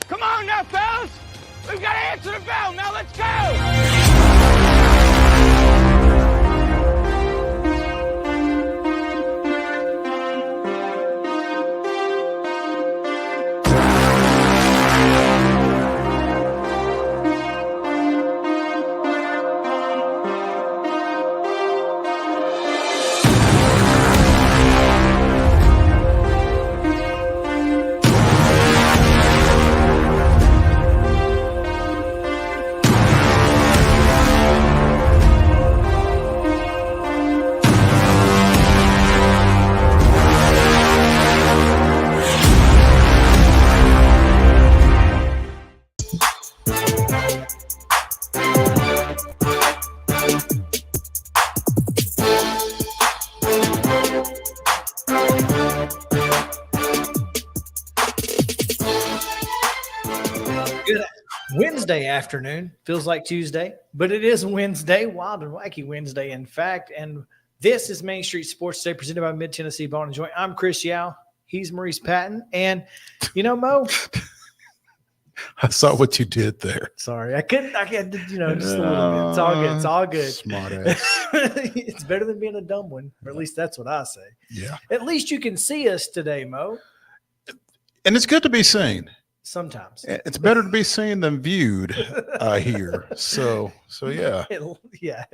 Come on now, fellas! We've got to answer the bell. Now let's go! Good Wednesday afternoon. Feels like Tuesday, but it is Wednesday, Wild and Wacky Wednesday, in fact. And this is Main Street Sports Today, presented by Mid-Tennessee Bone and Joint. I'm Chris Yow. He's Maurice Patton. And, you know, Mo. I saw what you did there. Sorry. I couldn't, you know, just a little bit. It's all good. It's all good. Smart ass. It's better than being a dumb one, or at least that's what I say. Yeah. At least you can see us today, Mo. And it's good to be seen. Sometimes. It's better to be seen than viewed, I hear. So yeah. Yeah,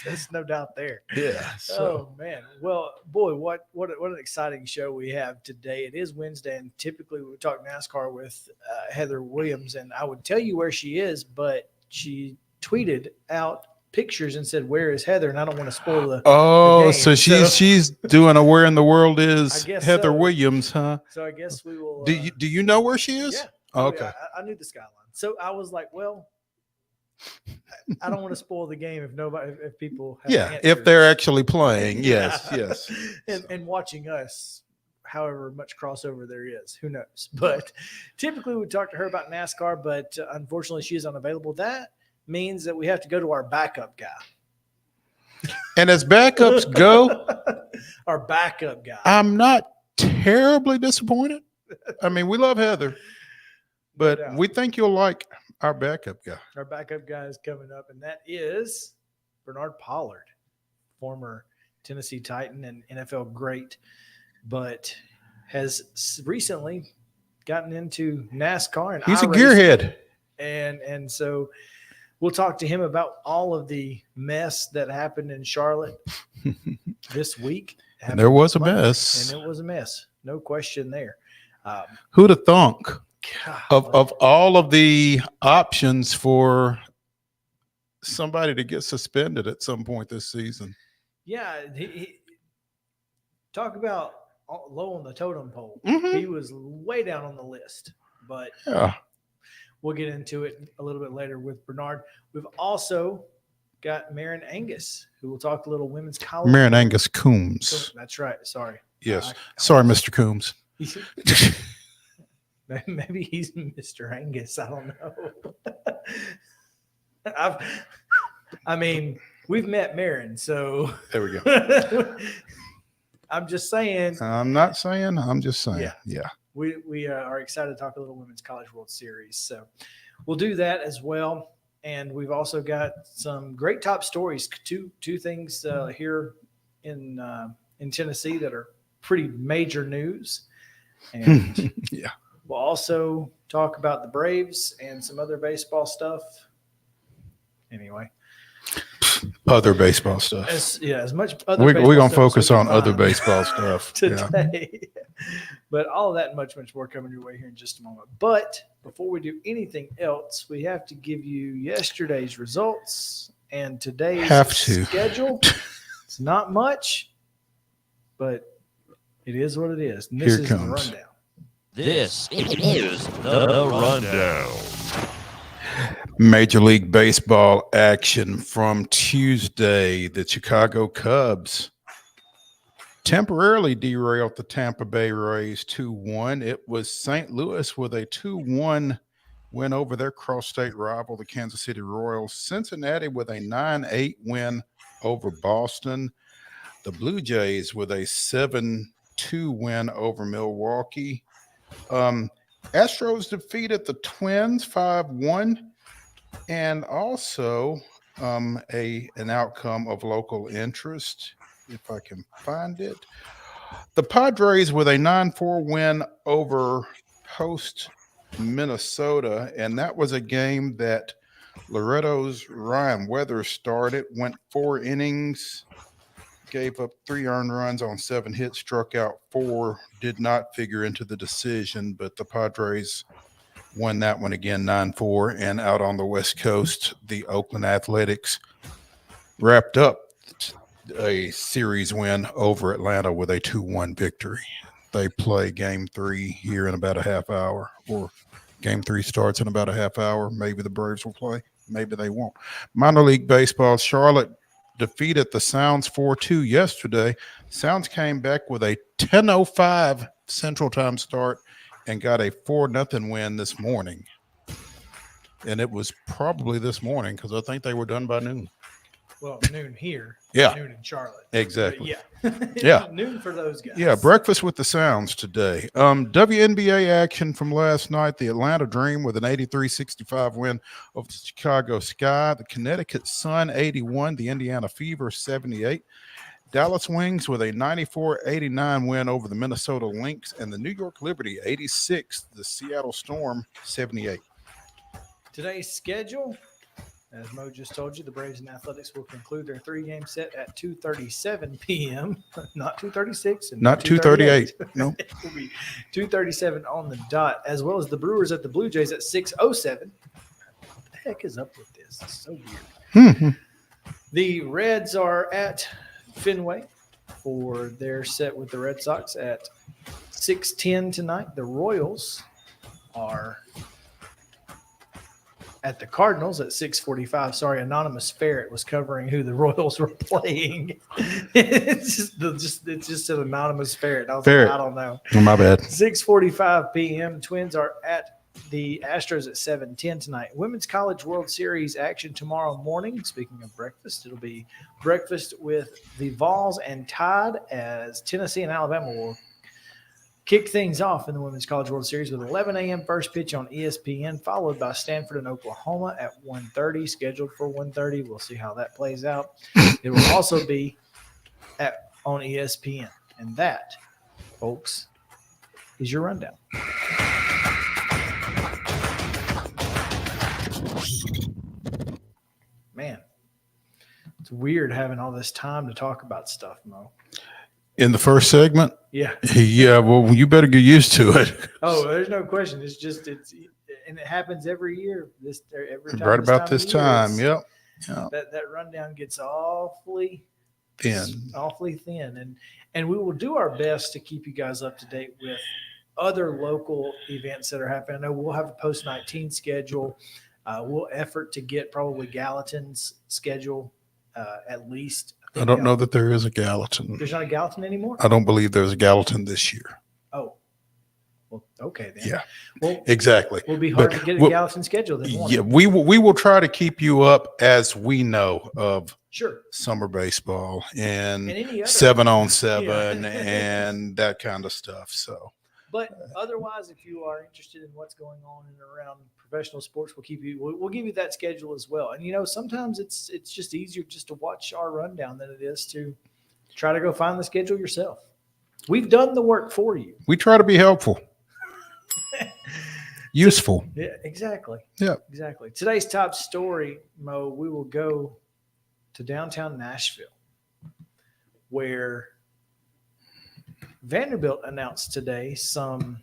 there's no doubt there. Yeah. Oh man. Well, boy, what an exciting show we have today. It is Wednesday, and typically we would talk NASCAR with Heather Williams, and I would tell you where she is, but she tweeted out pictures and said, "Where is Heather?" And I don't want to spoil the game. So she's doing a "Where in the World is I guess Heather so. Williams," huh? So I guess we will. Do you know where she is? Yeah. Okay. I knew the skyline, so I was like, well, I don't want to spoil the game if people have Yeah, answers. if they're actually playing. Yes, Yeah. yes. and watching us, however much crossover there is, who knows? But typically we talk to her about NASCAR, but unfortunately she is unavailable. That means that we have to go to our backup guy. And as backups go, Our backup guy. I'm not terribly disappointed. I mean, we love Heather, but doubt. we think you'll like our backup guy. Our backup guy is coming up, and that is Bernard Pollard, former Tennessee Titan and NFL great, but has recently gotten into NASCAR. And He's a iRacing. gearhead. And so we'll talk to him about all of the mess that happened in Charlotte this week. And there was a mess. And it was a mess. No question there. Who'd have thunk God, of all of the options for somebody to get suspended at some point this season? yeah, he talk about low on the totem pole. Mhm. He was way down on the list, but Yeah. we'll get into it a little bit later with Bernard. We've also got MAREN Angus, who will talk a little women's college. MAREN Angus Coombs. That's right. Sorry. Yes. Sorry, Mr. Coombs. Maybe he's Mr. Angus. I don't know. I mean, we've met MAREN, so There we go. I'm just saying. I'm not saying. I'm just saying. Yeah. We are excited to talk a little Women's College World Series. So we'll do that as well. And we've also got some great top stories. Two things here in Tennessee that are pretty major news. And Yeah. we'll also talk about the Braves and some other baseball stuff. Anyway, Other baseball stuff. as much other We're baseball going to stuff as focus we can on other find baseball stuff. Yeah. today. But all of that and much, much more coming your way here in just a moment. But before we do anything else, we have to give you yesterday's results and today's schedule. It's not much, but it is what it is. And this Here is comes the rundown. This is the rundown. Major League Baseball action from Tuesday. The Chicago Cubs temporarily derailed the Tampa Bay Rays 2-1. It was St. Louis with a 2-1 win over their cross-state rival, the Kansas City Royals. Cincinnati with a 9-8 win over Boston. The Blue Jays with a 7-2 win over Milwaukee. Astros defeated the Twins 5-1. And also an outcome of local interest, if I can find it. The Padres with a 9-4 win over host Minnesota, and that was a game that Loretto's Ryan Weathers started, went 4 innings, gave up 3 earned runs on 7 hits, struck out 4, did not figure into the decision, but the Padres won that one again 9-4. And out on the West Coast, the Oakland Athletics wrapped up a series win over Atlanta with a 2-1 victory. They play game 3 here in about a half hour, or game 3 starts in about a half hour. Maybe the Braves will play, maybe they won't. Minor League Baseball, Charlotte defeated the Sounds 4-2 yesterday. Sounds came back with a 10:05 Central Time start and got a 4-0 win this morning. And it was probably this morning because I think they were done by noon. Well, noon here. Yeah. Noon in Charlotte. Exactly. But Yeah. Noon for those guys. Yeah, breakfast with the Sounds today. WNBA action from last night. The Atlanta Dream with an 83-65 win over the Chicago Sky. The Connecticut Sun 81. The Indiana Fever 78. Dallas Wings with a 94-89 win over the Minnesota Lynx, and the New York Liberty 86, the Seattle Storm 78. Today's schedule, as Mo just told you, the Braves and Athletics will conclude their 3-game set at 2:37 p.m. Not 2:36 and not 2:38. No, it will be 2:37 on the dot, as well as the Brewers at the Blue Jays at 6:07. What the heck is up with this? It's so weird. The Reds are at Fenway for their set with the Red Sox at 6:10 tonight. The Royals are at the Cardinals at 6:45. Sorry, Anonymous Ferret was covering who the Royals were playing. It's just an Anonymous Ferret. I don't know. Oh, my bad. 6:45 p.m. Twins are at the Astros at 7:10 tonight. Women's College World Series action tomorrow morning. Speaking of breakfast, it'll be breakfast with the Vols and Tide, as Tennessee and Alabama will kick things off in the Women's College World Series with 11 a.m. first pitch on ESPN, followed by Stanford and Oklahoma at 1:30, scheduled for 1:30. We'll see how that plays out. It will also be on ESPN. And that, folks, is your rundown. Man, it's weird having all this time to talk about stuff, Mo. In the first segment? Yeah. Yeah, well, you better get used to it. Oh, there's no question. And it happens every year. Every time right about this time. Yep. That rundown gets awfully thin. And we will do our best to keep you guys up to date with other local events that are happening. I know we'll have a post-19 schedule. We'll effort to get probably Gallatin's schedule at least. I don't know that there is a Gallatin. There's not a Gallatin anymore? I don't believe there's a Gallatin this year. Oh. Well, okay then. Yeah. Well, exactly. Will be hard to get a Gallatin schedule then. Yeah, we will try to keep you up as we know of summer baseball and 7-on-7 and that kind of stuff. So. But otherwise, if you are interested in what's going on in and around professional sports, we'll give you that schedule as well. And sometimes it's just easier just to watch our rundown than it is to try to go find the schedule yourself. We've done the work for you. We try to be helpful. useful. Yeah, exactly. Yeah. Exactly. Today's top story, Mo, we will go to downtown Nashville, where Vanderbilt announced today some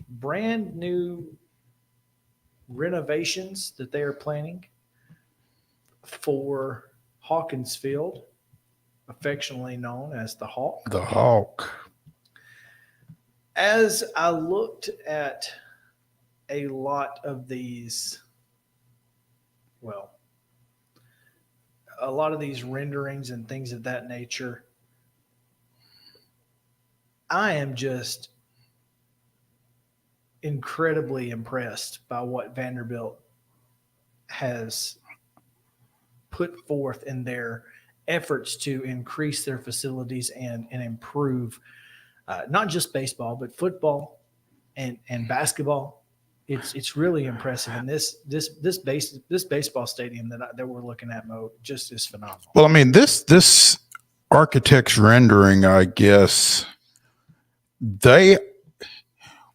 brand new renovations that they are planning for Hawkins Field, affectionately known as the Hawk. The Hawk. As I looked at a lot of these, well, a lot of these renderings and things of that nature, I am just incredibly impressed by what Vanderbilt has put forth in their efforts to increase their facilities and improve not just baseball, but football and basketball. It's really impressive. And this baseball stadium that we're looking at, Mo, just is phenomenal. Well, I mean, this architect's rendering, I guess,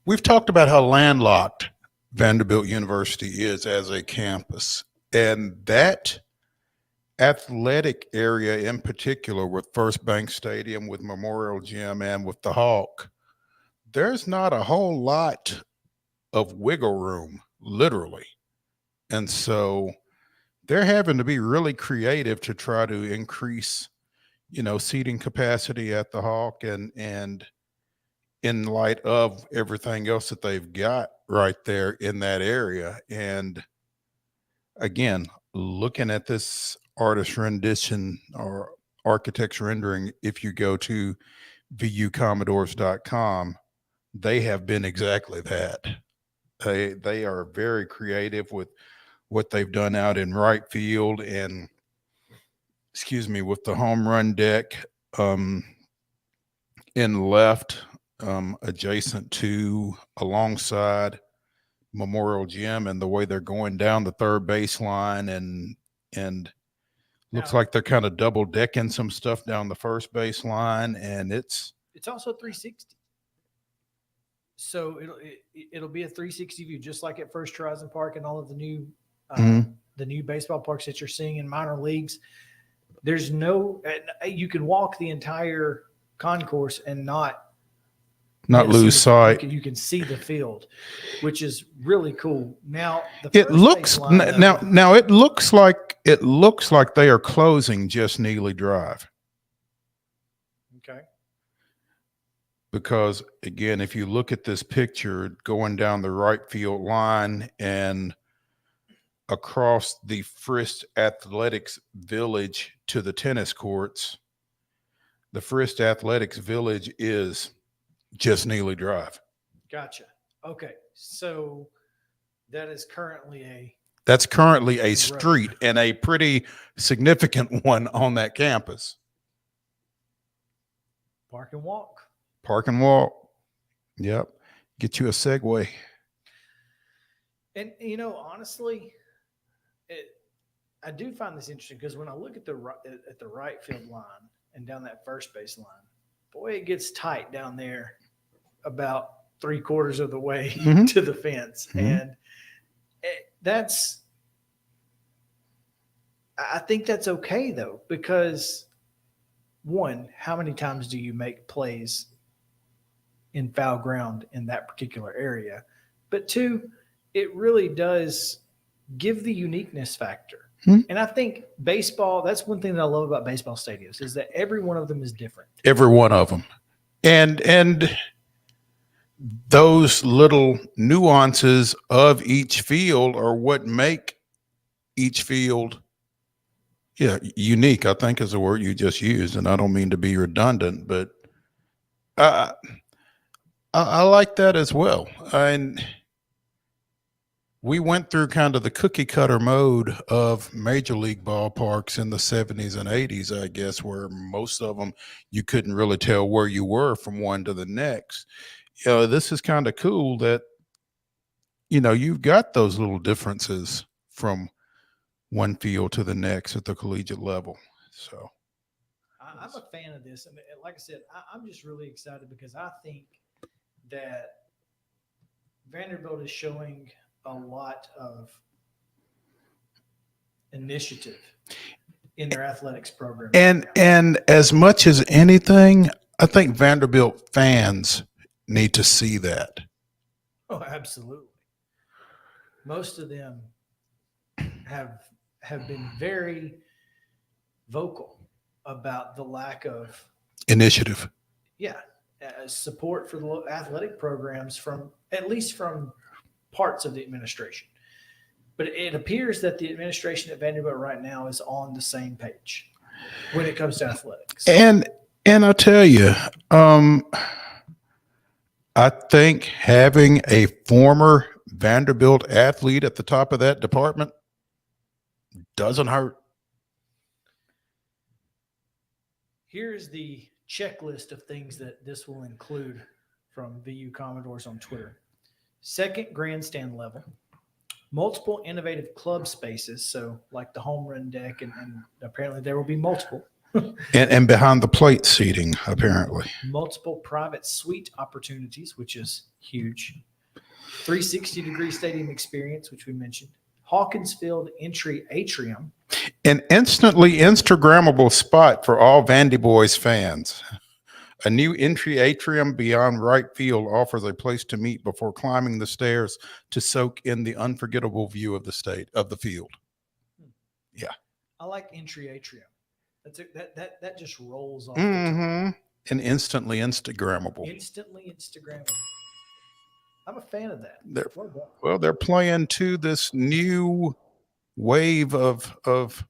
we've talked about how landlocked Vanderbilt University is as a campus, and that athletic area in particular, with First Bank Stadium, with Memorial Gym, and with the Hawk, there's not a whole lot of wiggle room, literally. And so they're having to be really creative to try to increase, seating capacity at the Hawk, and in light of everything else that they've got right there in that area. And again, looking at this artist rendition or architect's rendering, if you go to vucommodores.com, they have been exactly that. They are very creative with what they've done out in right field, and with the home run deck in left, adjacent to, alongside Memorial Gym, and the way they're going down the third baseline, and looks like they're kind of double decking some stuff down the first baseline, and it's also 360. So it'll be a 360 view, just like at First Horizon Park and all of the new the new baseball parks that you're seeing in minor leagues. There's you can walk the entire concourse and not lose sight. You can see the field, which is really cool. Now it looks like they are closing just Neely Drive. Okay. Because again, if you look at this picture going down the right field line and across the Frist Athletics Village to the tennis courts, the Frist Athletics Village is just Neely Drive. Gotcha. Okay. So that's currently a street, and a pretty significant one on that campus. Park and walk. Yep. Get you a Segway. And honestly, I do find this interesting, because when I look at the right field line and down that first base line, boy, it gets tight down there about 3/4 of the way to the fence. And I think that's okay though, because one, how many times do you make plays in foul ground in that particular area? But two, it really does give the uniqueness factor. And I think baseball, that's one thing that I love about baseball stadiums, is that every one of them is different. Every one of them. And those little nuances of each field are what make each field unique, I think is the word you just used. And I don't mean to be redundant, but I like that as well. And we went through kind of the cookie cutter mode of major league ballparks in the 70s and 80s, I guess, where most of them you couldn't really tell where you were from one to the next. This is kind of cool that, you've got those little differences from one field to the next at the collegiate level. So I'm a fan of this. And like I said, I'm just really excited, because I think that Vanderbilt is showing a lot of initiative in their athletics program. And as much as anything, I think Vanderbilt fans need to see that. Oh, absolutely. Most of them have been very vocal about the lack of Initiative. support for the athletic programs from at least from parts of the administration. But it appears that the administration at Vanderbilt right now is on the same page when it comes to athletics. And I'll tell you, I think having a former Vanderbilt athlete at the top of that department doesn't hurt. Here's the checklist of things that this will include from VU Commodores on Twitter. Second grandstand level, multiple innovative club spaces, so like the home run deck, and apparently there will be multiple. And behind the plate seating, apparently. Multiple private suite opportunities, which is huge. 360-degree stadium experience, which we mentioned. Hawkins Field entry atrium. An instantly Instagrammable spot for all Vandy Boys fans. A new entry atrium beyond right field offers a place to meet before climbing the stairs to soak in the unforgettable view of the field. Yeah. I like entry atrium. That just rolls off. Mm-hmm. And instantly Instagrammable. Instantly Instagrammable. I'm a fan of that. They're playing to this new wave of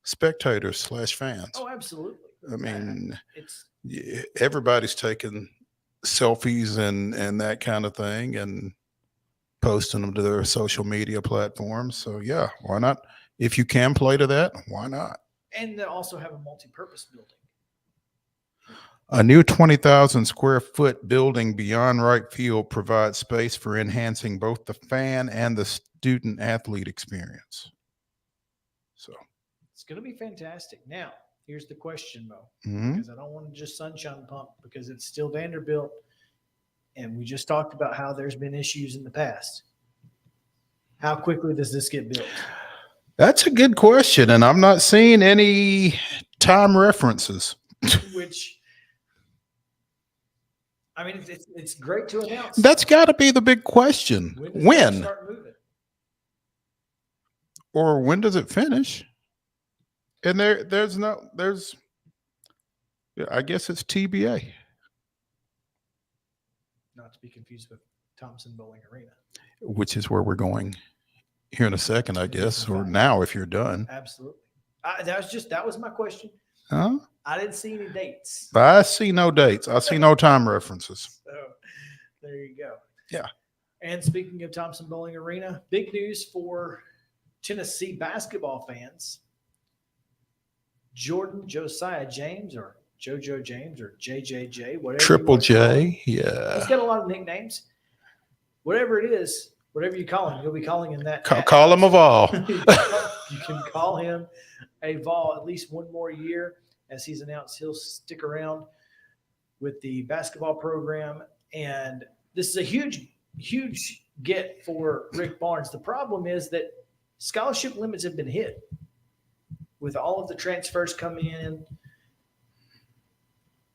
spectators / fans. Oh, absolutely. I mean, everybody's taking selfies and that kind of thing and posting them to their social media platforms. So yeah, why not? If you can play to that, why not? And they also have a multi-purpose building. A new 20,000 square foot building beyond right field provides space for enhancing both the fan and the student athlete experience. So it's going to be fantastic. Now, here's the question, Mo, mm-hmm. because I don't want to just sunshine pump because it's still Vanderbilt. And we just talked about how there's been issues in the past. How quickly does this get built? That's a good question. And I'm not seeing any time references. Which, I mean, it's great to announce. That's got to be the big question. When? Start moving? Or when does it finish? And I guess it's TBA. Not to be confused with Thompson Bowling Arena. Which is where we're going here in a second, I guess, or now if you're done. Absolutely. That was my question. Huh? I didn't see any dates. I see no dates. I see no time references. So there you go. Yeah. And speaking of Thompson Bowling Arena, big news for Tennessee basketball fans. Jordan Josiah James, or JoJo James, or JJJ, whatever. Triple J. Yeah. He's got a lot of nicknames. Whatever it is, whatever you call him, you'll be calling him that. Call him a Vol. You can call him a Vol at least one more year, as he's announced he'll stick around with the basketball program. And this is a huge, huge get for Rick Barnes. The problem is that scholarship limits have been hit with all of the transfers coming in.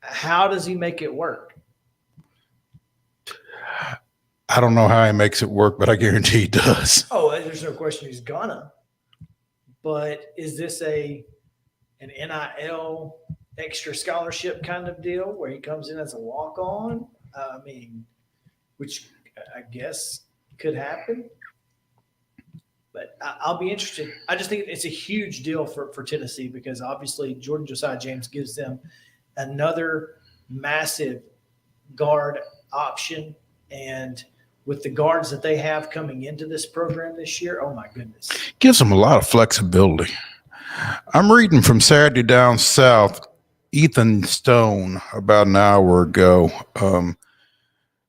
How does he make it work? I don't know how he makes it work, but I guarantee he does. Oh, there's no question he's gonna. But is this an NIL extra scholarship kind of deal where he comes in as a walk-on? I mean, which I guess could happen. But I'll be interested. I just think it's a huge deal for Tennessee because obviously Jordan Josiah James gives them another massive guard option. And with the guards that they have coming into this program this year, oh my goodness. Gives them a lot of flexibility. I'm reading from Saturday Down South, Ethan Stone, about an hour ago.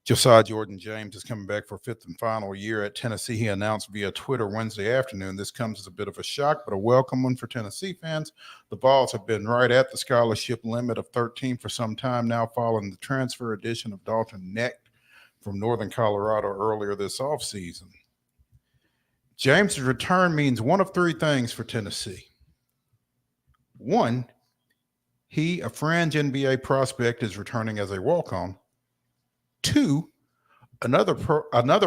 Josiah Jordan James is coming back for a fifth and final year at Tennessee. He announced via Twitter Wednesday afternoon. This comes as a bit of a shock, but a welcome one for Tennessee fans. The Vols have been right at the scholarship limit of 13 for some time now, following the transfer addition of Dalton Neck from Northern Colorado earlier this offseason. James's return means one of three things for Tennessee. One, he, a fringe NBA prospect, is returning as a walk-on. Two, another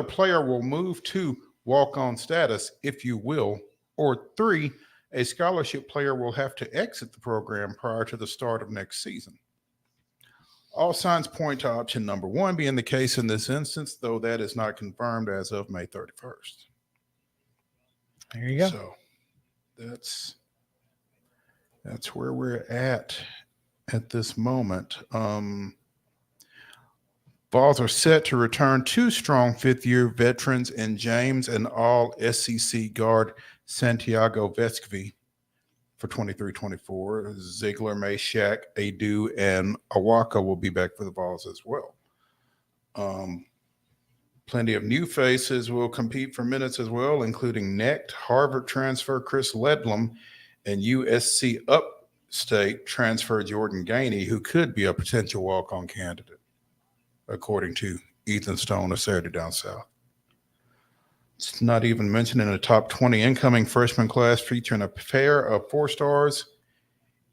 player will move to walk-on status, if you will. Or three, a scholarship player will have to exit the program prior to the start of next season. All signs point to option number one being the case in this instance, though that is not confirmed as of May 31st. There you go. So that's where we're at this moment. Vols are set to return two strong fifth-year veterans in James and all SEC guard Santiago Vescovi for 23-24. Ziegler, Meshack, Adu, and Awaka will be back for the Vols as well. Plenty of new faces will compete for minutes as well, including Necht, Harvard transfer Chris Ledlam, and USC Upstate transfer Jordan Gainey, who could be a potential walk-on candidate, according to Ethan Stone of Saturday Down South. It's not even mentioned in the top 20 incoming freshman class, featuring a pair of 4-stars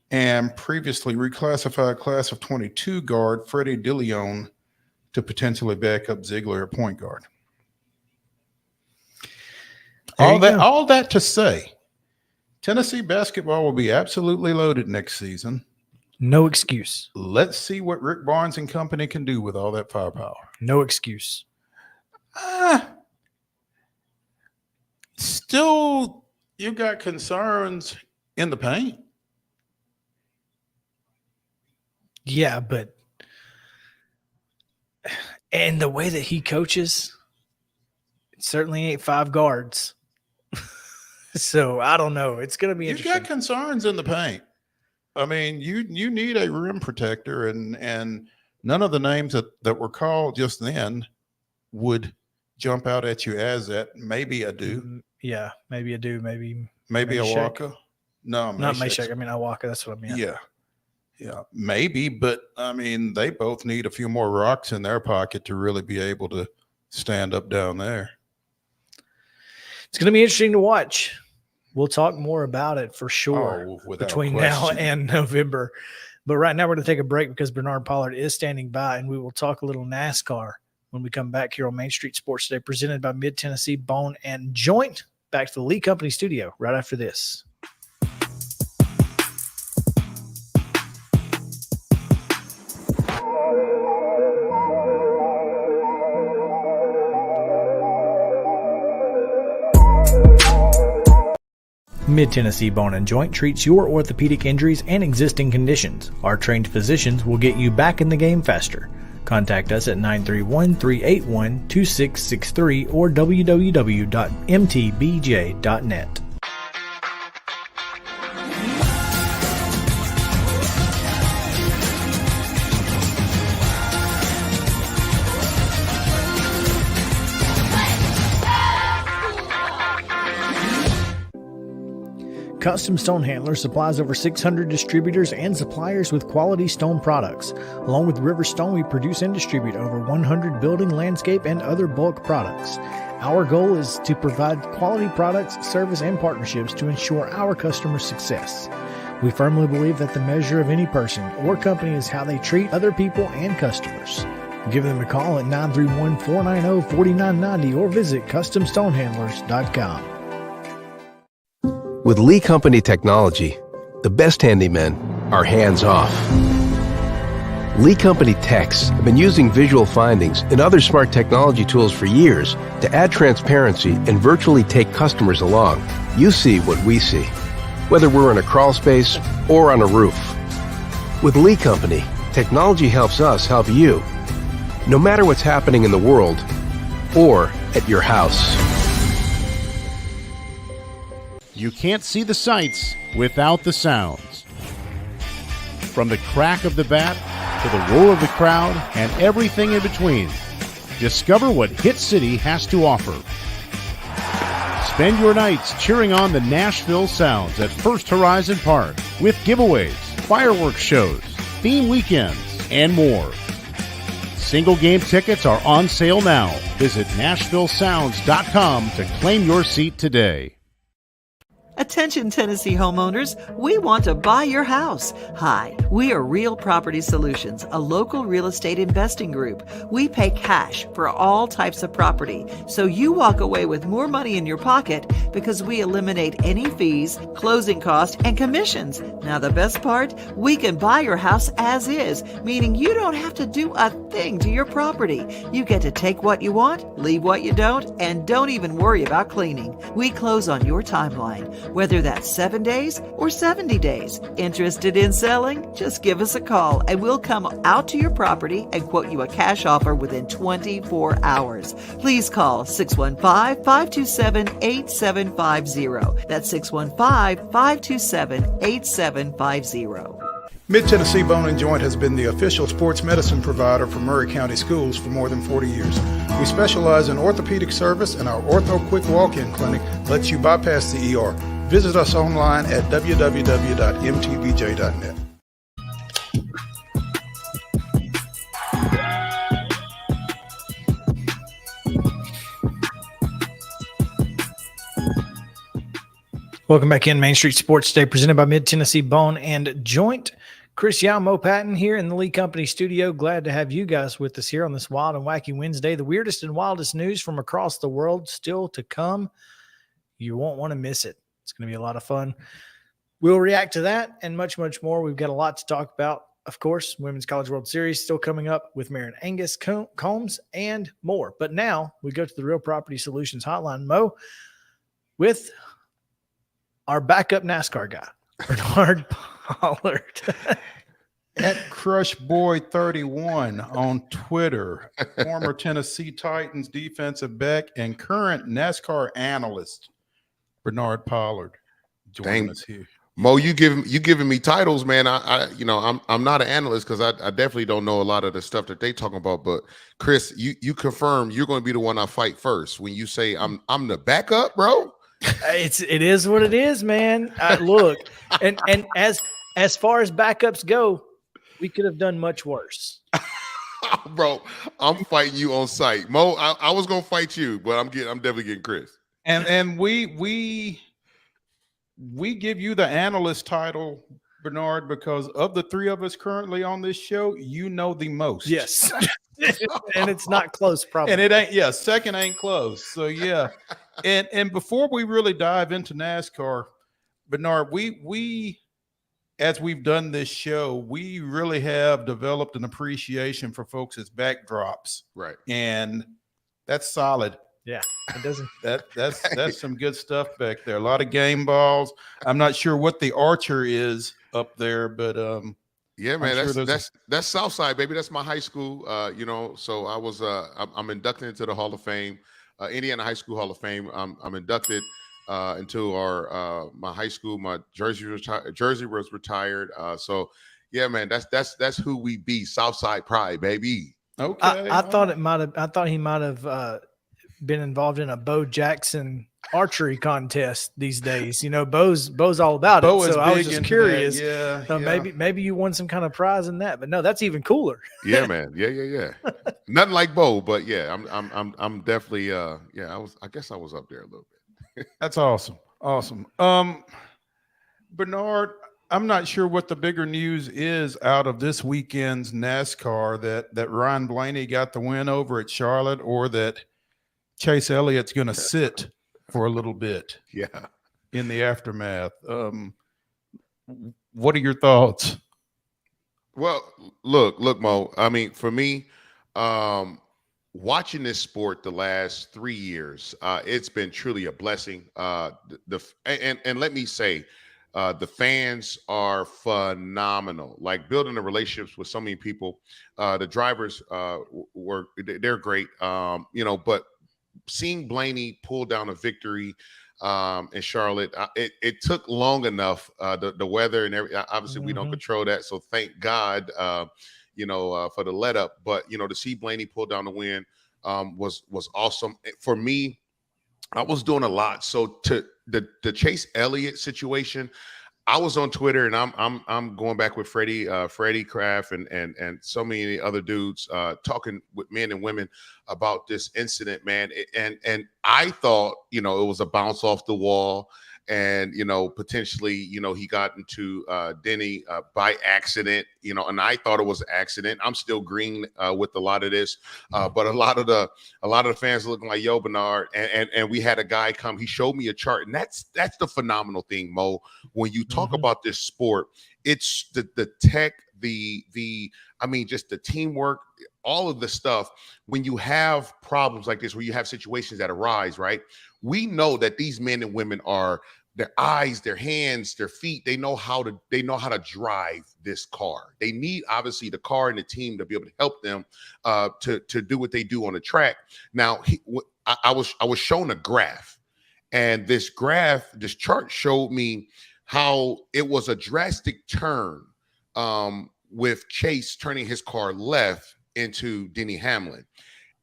and previously reclassified class of 22 guard Freddie DeLeon to potentially back up Ziegler at point guard. All that to say, Tennessee basketball will be absolutely loaded next season. No excuse. Let's see what Rick Barnes and company can do with all that firepower. No excuse. Still, you got concerns in the paint. Yeah, but and the way that he coaches, it certainly ain't 5 guards. So I don't know. It's going to be interesting. You got concerns in the paint. I mean, you need a rim protector, and none of the names that were called just then would jump out at you as that. Maybe Adu. Yeah, maybe Adu. Maybe Awaka. No, not Meshack. I mean Awaka. That's what I mean. Yeah, maybe. But I mean, they both need a few more rocks in their pocket to really be able to stand up down there. It's going to be interesting to watch. We'll talk more about it for sure between now and November. But right now we're going to take a break because Bernard Pollard is standing by, and we will talk a little NASCAR when we come back here on Main Street Sports Today, presented by Mid-Tennessee Bone and Joint. Back to the Lee Company studio right after this. Mid-Tennessee Bone and Joint treats your orthopedic injuries and existing conditions. Our trained physicians will get you back in the game faster. Contact us at 931-381-2663 or www.mtbj.net. Custom Stone Handler supplies over 600 distributors and suppliers with quality stone products. Along with River Stone, we produce and distribute over 100 building, landscape, and other bulk products. Our goal is to provide quality products, service, and partnerships to ensure our customers' success. We firmly believe that the measure of any person or company is how they treat other people and customers. Give them a call at 931-490-4990 or visit CustomStonehandlers.com. With Lee Company technology, the best handymen are hands-off. Lee Company techs have been using visual findings and other smart technology tools for years to add transparency and virtually take customers along. You see what we see, whether we're in a crawl space or on a roof. With Lee Company, technology helps us help you, no matter what's happening in the world or at your house. You can't see the sights without the sounds. From the crack of the bat to the roar of the crowd and everything in between, discover what Hit City has to offer. Spend your nights cheering on the Nashville Sounds at First Horizon Park with giveaways, fireworks shows, theme weekends, and more. Single game tickets are on sale now. Visit NashvilleSounds.com to claim your seat today. Attention Tennessee homeowners, we want to buy your house. Hi, we are Real Property Solutions, a local real estate investing group. We pay cash for all types of property, so you walk away with more money in your pocket because we eliminate any fees, closing costs, and commissions. Now the best part, we can buy your house as is, meaning you don't have to do a thing to your property. You get to take what you want, leave what you don't, and don't even worry about cleaning. We close on your timeline, whether that's 7 days or 70 days. Interested in selling? Just give us a call and we'll come out to your property and quote you a cash offer within 24 hours. Please call 615-527-8750. That's 615-527-8750. Mid-Tennessee Bone & Joint has been the official sports medicine provider for Murray County Schools for more than 40 years. We specialize in orthopedic service, and our Ortho Quick Walk-In Clinic lets you bypass the ER. Visit us online at www.mtbj.net. Welcome back in Main Street Sports Day, presented by Mid-Tennessee Bone and Joint. Chris Yow and Mo Patton here in the Lee Company studio. Glad to have you guys with us here on this Wild and Wacky Wednesday. The weirdest and wildest news from across the world still to come. You won't want to miss it. It's going to be a lot of fun. We'll react to that and much, much more. We've got a lot to talk about. Of course, Women's College World Series still coming up with MAREN, ANGUS, Combs, and more. But now we go to the Real Property Solutions Hotline, Mo, with our backup NASCAR guy, Bernard Pollard. At Crush Boy 31 on Twitter, former Tennessee Titans defensive back and current NASCAR analyst Bernard Pollard joining us here. Mo, you giving me titles, man. I'm not an analyst because I definitely don't know a lot of the stuff that they talking about. But Chris, you confirm you're going to be the one I fight first when you say I'm the backup, bro. It is what it is, man. Look, and as far as backups go, we could have done much worse. Bro, I'm fighting you on site. Mo, I was gonna fight you, but I'm definitely getting Chris. And we give you the analyst title, Bernard, because of the three of us currently on this show, you know the most. Yes. And it's not close, probably. And it ain't, second ain't close. So yeah. And before we really dive into NASCAR, Bernard, we as we've done this show, we really have developed an appreciation for folks as backdrops. Right. And that's solid. Yeah, it doesn't. That's some good stuff back there. A lot of game balls. I'm not sure what the Archer is up there, but yeah, man, sure that's Southside, baby. That's my high school. So I was I'm inducted into the Hall of Fame, Indiana High School Hall of Fame. I'm inducted into our my high school. My jersey was retired. So yeah, man, that's who we be. Southside pride, baby. Okay. I thought he might have been involved in a Bo Jackson archery contest these days. You know, Bo's all about Bo it. So I was just curious. Yeah, maybe you won some kind of prize in that. But no, that's even cooler. Yeah, man. Yeah. Nothing like Bo, but yeah, I'm definitely I guess I was up there a little bit. That's awesome. Bernard, I'm not sure what the bigger news is out of this weekend's NASCAR, that Ryan Blaney got the win over at Charlotte, or that Chase Elliott's going to sit for a little bit. Yeah. In the aftermath. What are your thoughts? Well, look, Mo. I mean, for me, watching this sport the last 3 years, it's been truly a blessing. And let me say, the fans are phenomenal. Like, building the relationships with so many people. The drivers they're great. But seeing Blaney pull down a victory in Charlotte, it took long enough. The weather and everything, obviously we don't control that, so thank God for the let up. But to see Blaney pull down the win was awesome. For me, I was doing a lot. So to the Chase Elliott situation, I was on Twitter, and I'm going back with Freddie Kraft and so many other dudes talking with men and women about this incident, man. And I thought, it was a bounce off the wall, and potentially, he got into Denny by accident, and I thought it was an accident. I'm still green with a lot of this, but a lot of the fans looking like, yo, Bernard, and we had a guy come. He showed me a chart, and that's the phenomenal thing, Mo. When you talk about this sport, it's the tech, just the teamwork, all of the stuff. When you have problems like this, where you have situations that arise, right? We know that these men and women are their eyes, their hands, their feet. They know how to drive this car. They need, obviously, the car and the team to be able to help them to do what they do on the track. Now, I was shown a graph, and this chart showed me how it was a drastic turn with Chase turning his car left into Denny Hamlin.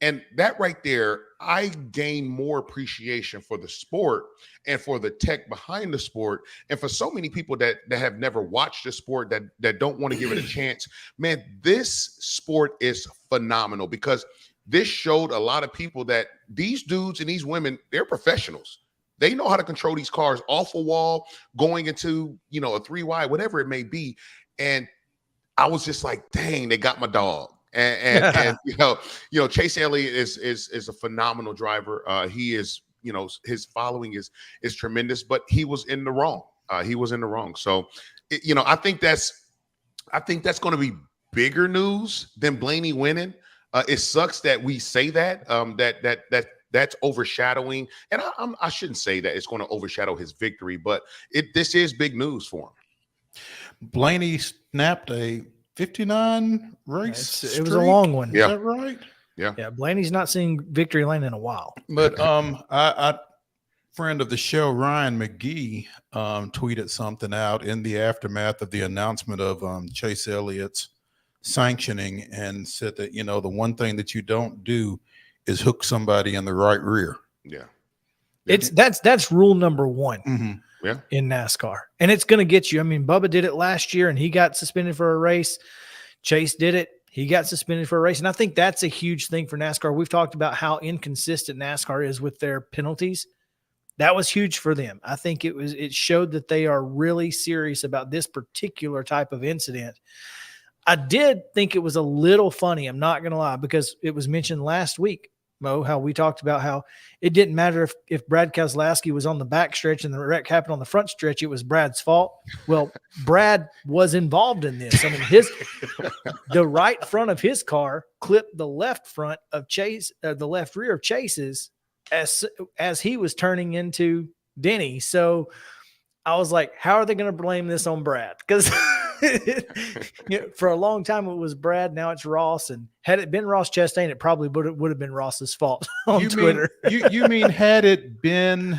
And that right there, I gained more appreciation for the sport and for the tech behind the sport. And for so many people that have never watched the sport, that don't want to give it a chance, man, this sport is phenomenal, because this showed a lot of people that these dudes and these women, they're professionals. They know how to control these cars off a wall, going into, a 3 wide, whatever it may be. And I was just like, dang, they got my dog. And Chase Elliott is a phenomenal driver. He is, his following is tremendous, but he was in the wrong. So, I think that's going to be bigger news than Blaney winning. It sucks that we say that, that's overshadowing, and I shouldn't say that it's going to overshadow his victory, but this is big news for him. Blaney snapped a 59 race. It was a long one. Yeah. Is that right? Yeah. Blaney's not seen victory lane in a while. But I friend of the show, Ryan McGee, tweeted something out in the aftermath of the announcement of Chase Elliott's sanctioning, and said that, the one thing that you don't do is hook somebody in the right rear. Yeah. That's rule number one. Mm-hmm. Yeah. In NASCAR. And it's going to get you. I mean, Bubba did it last year and he got suspended for a race. Chase did it. He got suspended for a race. And I think that's a huge thing for NASCAR. We've talked about how inconsistent NASCAR is with their penalties. That was huge for them. I think it showed that they are really serious about this particular type of incident. I did think it was a little funny, I'm not going to lie, because it was mentioned last week, Mo, how we talked about how it didn't matter if Brad Keselowski was on the back stretch and the wreck happened on the front stretch, it was Brad's fault. Well, Brad was involved in this. I mean, the right front of his car clipped the left front of Chase, the left rear of Chase's as he was turning into Denny. So I was like, how are they going to blame this on Brad? Because for a long time it was Brad, now it's Ross, and had it been Ross Chastain, it probably would have been Ross's fault on Twitter. You mean had it been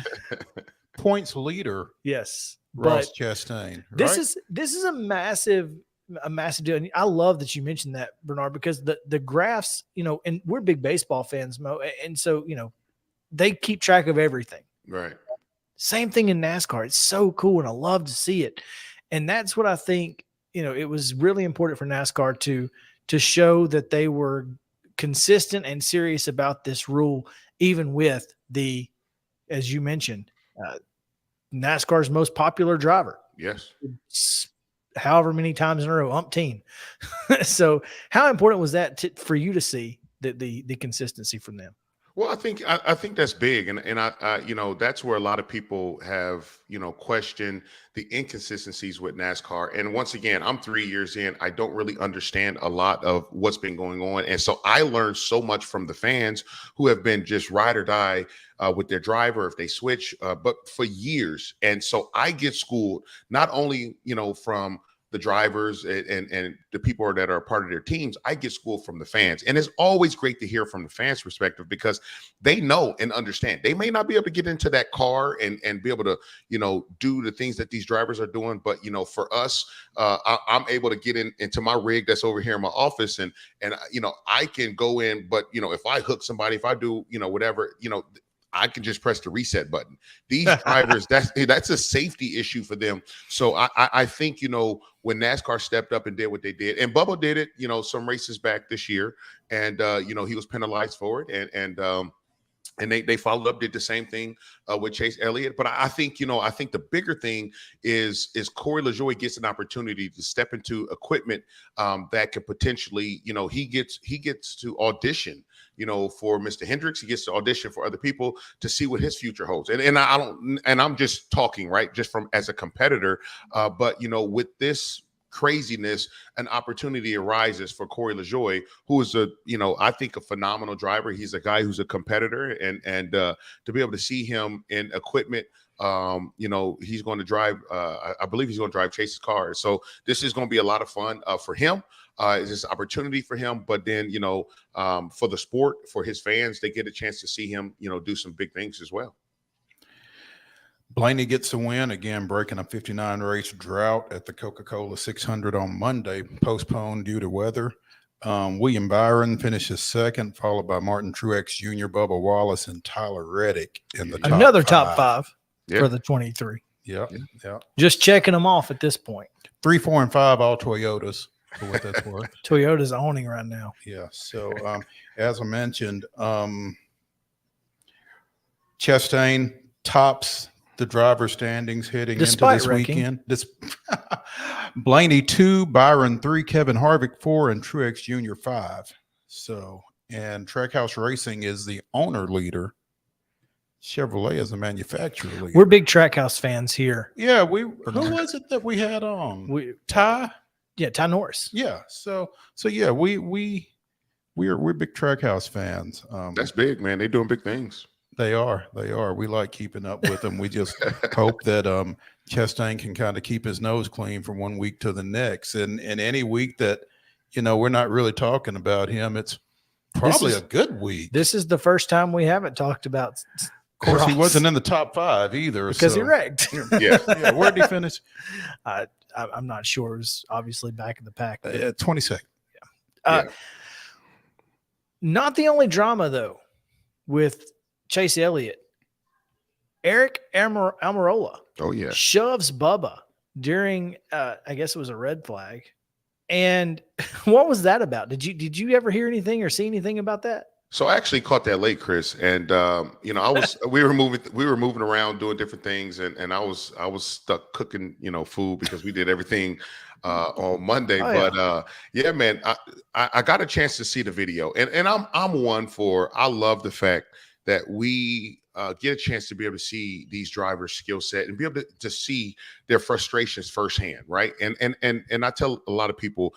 points leader? Yes, Ross Chastain. Right? This is a massive deal. And I love that you mentioned that, Bernard, because the graphs, and we're big baseball fans, Mo, and so they keep track of everything. Right. Same thing in NASCAR. It's so cool, and I love to see it. And that's what I think, it was really important for NASCAR to show that they were consistent and serious about this rule, even with as you mentioned, NASCAR's most popular driver. Yes. However many times in a row, umpteen. So how important was that for you to see the consistency from them? Well, I think that's big, and I that's where a lot of people have questioned the inconsistencies with NASCAR. And once again, I'm 3 years in. I don't really understand a lot of what's been going on, and so I learned so much from the fans who have been just ride or die with their driver if they switch, but for years. And so I get schooled not only from the drivers and the people that are a part of their teams. I get schooled from the fans. And it's always great to hear from the fans' perspective, because they know and understand. They may not be able to get into that car and be able to, do the things that these drivers are doing. But, for us, I'm able to get into my rig that's over here in my office, and I can go in. But, if I hook somebody, if I do, whatever, I can just press the reset button. These drivers, that's a safety issue for them. So I think, when NASCAR stepped up and did what they did, and Bubba did it, some races back this year, and he was penalized for it, and they followed up, did the same thing with Chase Elliott. But I think, I think the bigger thing is Corey LaJoie gets an opportunity to step into equipment that could potentially, he gets to audition, for Mr. Hendricks. He gets to audition for other people to see what his future holds. And I'm just talking, right, just from as a competitor. But, with this craziness, an opportunity arises for Corey LaJoie, who is I think a phenomenal driver. He's a guy who's a competitor, and to be able to see him in equipment, he's going to drive. I believe he's going to drive Chase's car. So this is going to be a lot of fun for him. It's this opportunity for him, but then for the sport, for his fans, they get a chance to see him, do some big things as well. Blaney gets a win, again, breaking a 59-race drought at the Coca-Cola 600 on Monday, postponed due to weather. William Byron finishes second, followed by Martin Truex Jr., Bubba Wallace, and Tyler Reddick in the top five for the 23. Yeah. Just checking them off at this point. 3, 4, and 5, all Toyotas, for what that's worth. Toyota's owning right now. Yeah. So, as I mentioned, Chastain tops the driver standings heading Despite into this wrecking. weekend. Blaney 2, Byron 3, Kevin Harvick 4, and Truex Jr. 5. So, and Trackhouse Racing is the owner leader. Chevrolet is the manufacturer leader. We're big Trackhouse fans here. Yeah, who was it that we had on? Ty? Yeah, Ty Norris. Yeah. So yeah, we're big Trackhouse fans. That's big, man. They're doing big things. They are. We like keeping up with them. We just hope that Chastain can kind of keep his nose clean from one week to the next. And any week that, we're not really talking about him, it's probably a good week. This is the first time we haven't talked about. Of course, he wasn't in the top 5 either. Because he wrecked. Yeah. Where did he finish? I'm not sure. It was obviously back in the pack. 22nd. Yeah. Not the only drama, though, with Chase Elliott. Eric Almirola shoves Bubba during I guess it was a red flag. And what was that about? Did you ever hear anything or see anything about that? So I actually caught that late, Chris, and we were moving around doing different things, and I was stuck cooking food because we did everything on Monday. Yeah, man, I got a chance to see the video, and I'm one for, I love the fact that we get a chance to be able to see these drivers' skill set and be able to see their frustrations firsthand, right? And I tell a lot of people,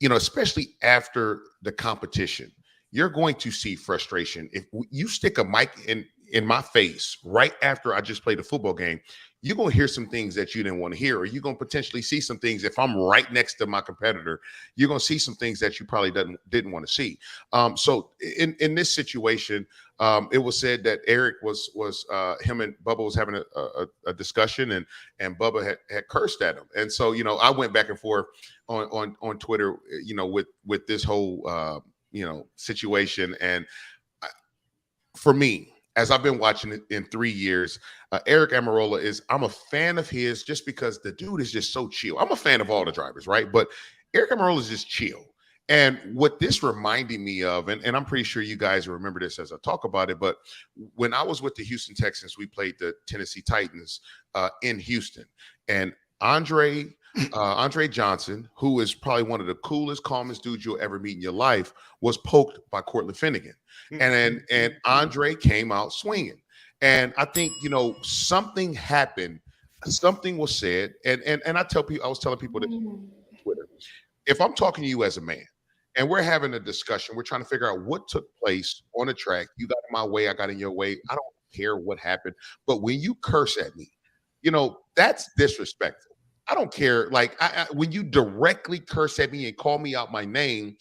especially after the competition, you're going to see frustration. If you stick a mic in my face right after I just played a football game, you're going to hear some things that you didn't want to hear, or you're going to potentially see some things. If I'm right next to my competitor, you're going to see some things that you probably didn't want to see. So in this situation, it was said that Eric was him and Bubba was having a discussion, and Bubba had cursed at him. And so, I went back and forth on Twitter, with this whole, situation. And for me, as I've been watching it in 3 years, Eric Almirola I'm a fan of his just because the dude is just so chill. I'm a fan of all the drivers, right? But Eric Almirola is just chill. And what this reminded me of, and I'm pretty sure you guys remember this as I talk about it, but when I was with the Houston Texans, we played the Tennessee Titans in Houston. And Andre Johnson, who is probably one of the coolest, calmest dudes you'll ever meet in your life, was poked by Cortland Finnegan. And Andre came out swinging. And I think, something happened. Something was said. And I was telling people that on Twitter, if I'm talking to you as a man and we're having a discussion, we're trying to figure out what took place on the track. You got in my way, I got in your way. I don't care what happened. But when you curse at me, that's disrespectful. I don't care. Like when you directly curse at me and call me out my name,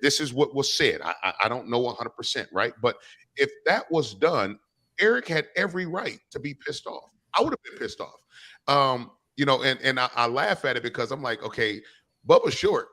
this is what was said. I don't know 100%, right? But if that was done, Eric had every right to be pissed off. I would have been pissed off. And I laugh at it because I'm like, okay, Bubba's short.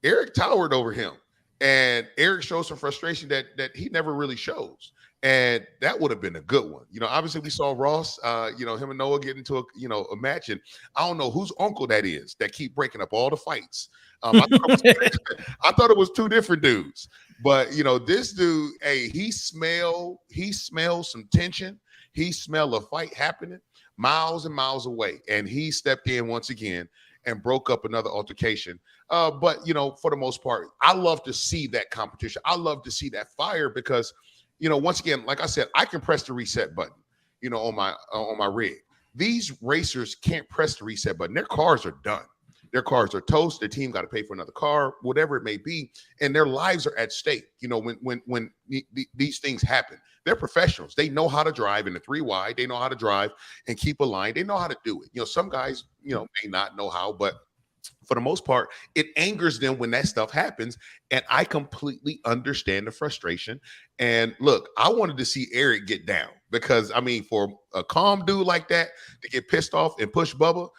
Eric towered over him, and Eric shows some frustration that he never really shows. And that would have been a good one. Obviously we saw Ross, him and Noah get into a match, and I don't know whose uncle that is that keep breaking up all the fights. I thought it was two different dudes, but this dude, hey, he smells some tension. He smelled a fight happening miles and miles away, and he stepped in once again and broke up another altercation. But for the most part, I love to see that competition. I love to see that fire because once again, like I said, I can press the reset button, on my rig. These racers can't press the reset button. Their cars are done. Their cars are toast. Their team got to pay for another car, whatever it may be, and their lives are at stake. When these things happen, they're professionals. They know how to drive in the 3 wide. They know how to drive and keep a line. They know how to do it. Some guys, may not know how, but for the most part, it angers them when that stuff happens. And I completely understand the frustration. And look, I wanted to see Eric get down because, for a calm dude like that to get pissed off and push Bubba,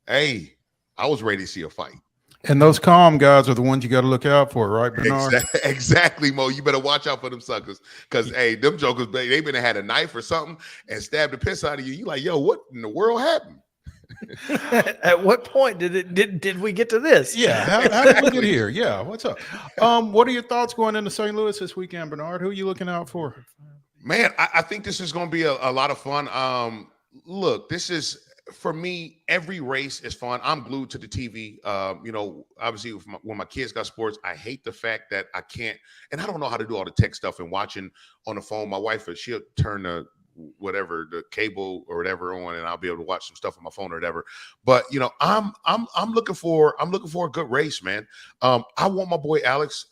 hey, I was ready to see a fight. And those calm guys are the ones you got to look out for, right, Bernard? Exactly, Mo. You better watch out for them suckers because, hey, them jokers, they been had a knife or something and stabbed the piss out of you. You like, yo, what in the world happened? At what point did we get to this? Yeah, how did we get here? Yeah, what's up? What are your thoughts going into St. Louis this weekend, Bernard? Who are you looking out for? Man, I think this is going to be a lot of fun. Look, this is, for me, every race is fun. I'm glued to the TV. Obviously, when my kids got sports, I hate the fact that I can't, and I don't know how to do all the tech stuff and watching on the phone. My wife, she'll turn the cable or whatever on, and I'll be able to watch some stuff on my phone or whatever. But I'm looking for a good race, man. I want my boy Alex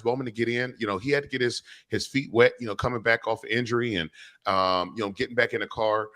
Bowman to get in. He had to get his feet wet, coming back off of injury and getting back in the car.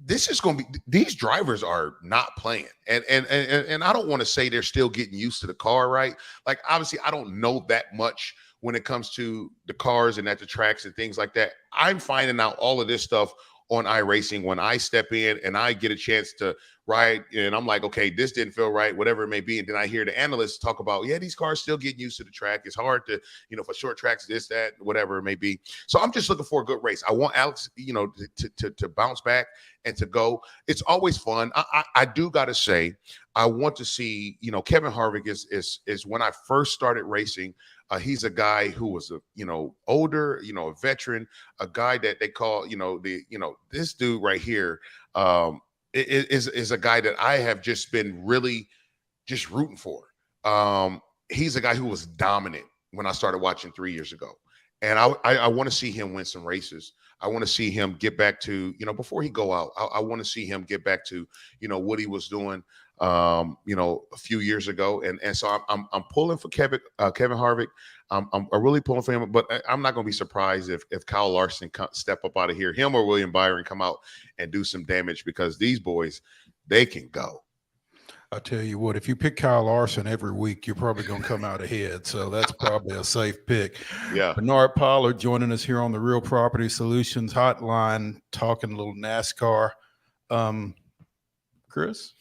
This is going to be, these drivers are not playing. And I don't want to say they're still getting used to the car, right? Like, obviously I don't know that much when it comes to the cars and at the tracks and things like that. I'm finding out all of this stuff on iRacing when I step in and I get a chance to ride, and I'm like, okay, this didn't feel right, whatever it may be. And then I hear the analysts talk about, yeah, these cars still getting used to the track. It's hard to, for short tracks, this, that, whatever it may be. So I'm just looking for a good race. I want Alex, to bounce back and to go. It's always fun. I do got to say, I want to see, Kevin Harvick is when I first started racing. He's a guy who was older, a veteran, a guy that they call, this dude right here is a guy that I have just been really just rooting for. He's a guy who was dominant when I started watching 3 years ago. And I want to see him win some races. I want to see him get back to, before he go out, I want to see him get back to, what he was doing, a few years ago. And so I'm pulling for Kevin Harvick. I'm really pulling for him, but I'm not going to be surprised if Kyle Larson step up out of here, him or William Byron come out and do some damage, because these boys, they can go. I tell you what, if you pick Kyle Larson every week, you're probably going to come out ahead. So that's probably a safe pick. Yeah. Bernard Pollard joining us here on the Real Property Solutions Hotline, talking a little NASCAR. Chris?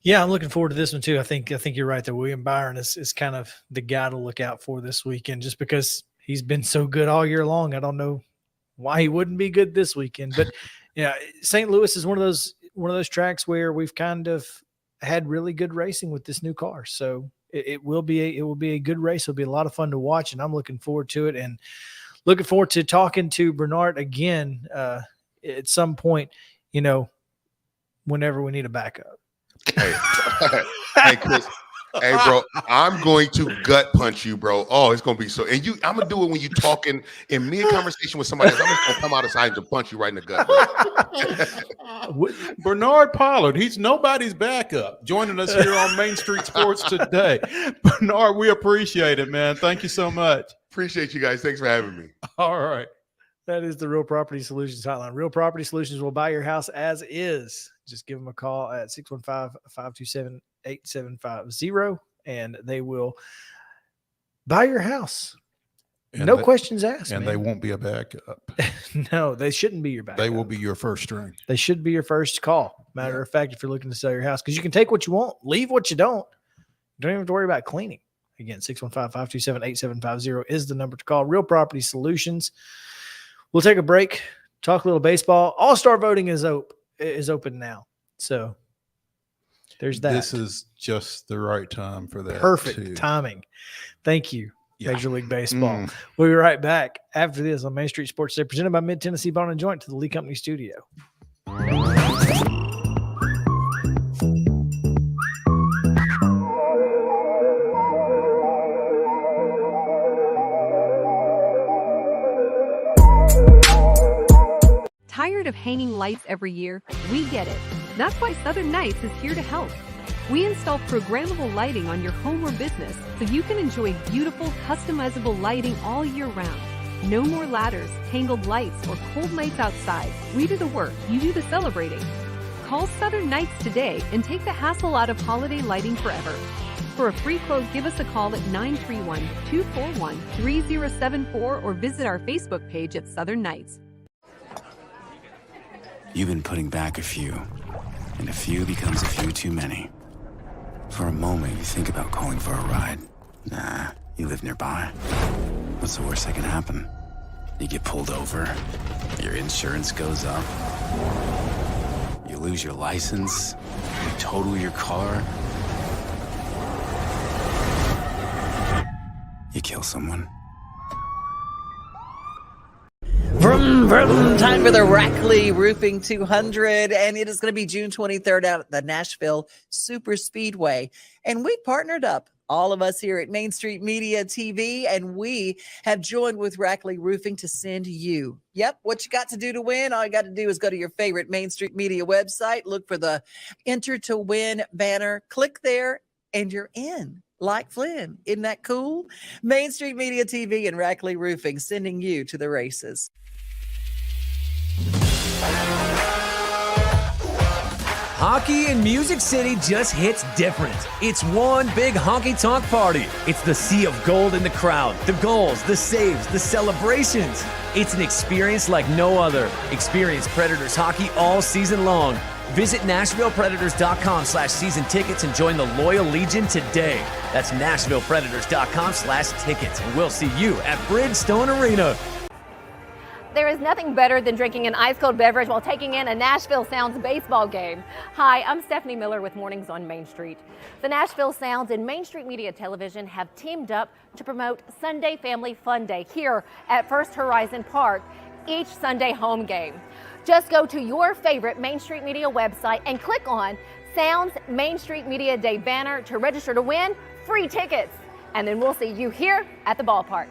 Yeah, I'm looking forward to this one too. I think you're right that William Byron is kind of the guy to look out for this weekend, just because he's been so good all year long. I don't know why he wouldn't be good this weekend. But St. Louis is one of those tracks where we've kind of had really good racing with this new car. So it will be a good race. It'll be a lot of fun to watch, and I'm looking forward to it, and looking forward to talking to Bernard again at some point, whenever we need a backup. Hey, Chris. Hey, bro, I'm going to gut punch you, bro. Oh, it's going to be so. And I'm going to do it when you're talking in mid-conversation with somebody else. I'm just going to come out of side to punch you right in the gut, bro. Bernard Pollard, he's nobody's backup, joining us here on Main Street Sports today. Bernard, we appreciate it, man. Thank you so much. Appreciate you guys. Thanks for having me. All right. That is the Real Property Solutions Hotline. Real Property Solutions will buy your house as is. Just give them a call at 615-527-8750, and they will buy your house. And no questions asked. And man. they won't be a backup. No, they shouldn't be your backup. They will be your first string. They should be your first call. Matter of fact, if you're looking to sell your house, because you can take what you want, leave what you don't. You don't even have to worry about cleaning. Again, 615-527-8750 is the number to call. Real Property Solutions. We'll take a break, talk a little baseball. All-star voting is open now. So there's that. This is just the right time for that. Perfect timing. Thank you, Major League Baseball. Mm. We'll be right back after this on Main Street Sports Day, presented by Mid-Tennessee Bone and Joint to the Lee Company studio. Tired of hanging lights every year? We get it. That's why Southern Nights is here to help. We install programmable lighting on your home or business so you can enjoy beautiful, customizable lighting all year round. No more ladders, tangled lights, or cold nights outside. We do the work, you do the celebrating. Call Southern Nights today and take the hassle out of holiday lighting forever. For a free quote, give us a call at 931-241-3074 or visit our Facebook page at Southern Nights. You've been putting back a few, and a few becomes a few too many. For a moment, you think about calling for a ride. Nah, you live nearby. What's the worst that can happen? You get pulled over, your insurance goes up, you lose your license, you total your car, you kill someone. Vroom, vroom. Time for the Rackley Roofing 200, and it is going to be June 23rd out at the Nashville Super Speedway. And we partnered up, all of us here at Main Street Media TV, and we have joined with Rackley Roofing to send you. Yep, what you got to do to win? All you got to do is go to your favorite Main Street Media website, look for the Enter to Win banner, click there, and you're in. Like Flynn. Isn't that cool? Main Street Media TV and Rackley Roofing sending you to the races. Hockey in Music City just hits different. It's one big honky-tonk party. It's the sea of gold in the crowd, the goals, the saves, the celebrations. It's an experience like no other. Experience Predators hockey all season long. Visit NashvillePredators.com/season tickets and join the Loyal Legion today. That's NashvillePredators.com/tickets, and we'll see you at Bridgestone Arena. There is nothing better than drinking an ice-cold beverage while taking in a Nashville Sounds baseball game. Hi, I'm Stephanie Miller with Mornings on Main Street. The Nashville Sounds and Main Street Media Television have teamed up to promote Sunday Family Fun Day here at First Horizon Park, each Sunday home game. Just go to your favorite Main Street Media website and click on Sounds Main Street Media Day banner to register to win free tickets. And then we'll see you here at the ballpark.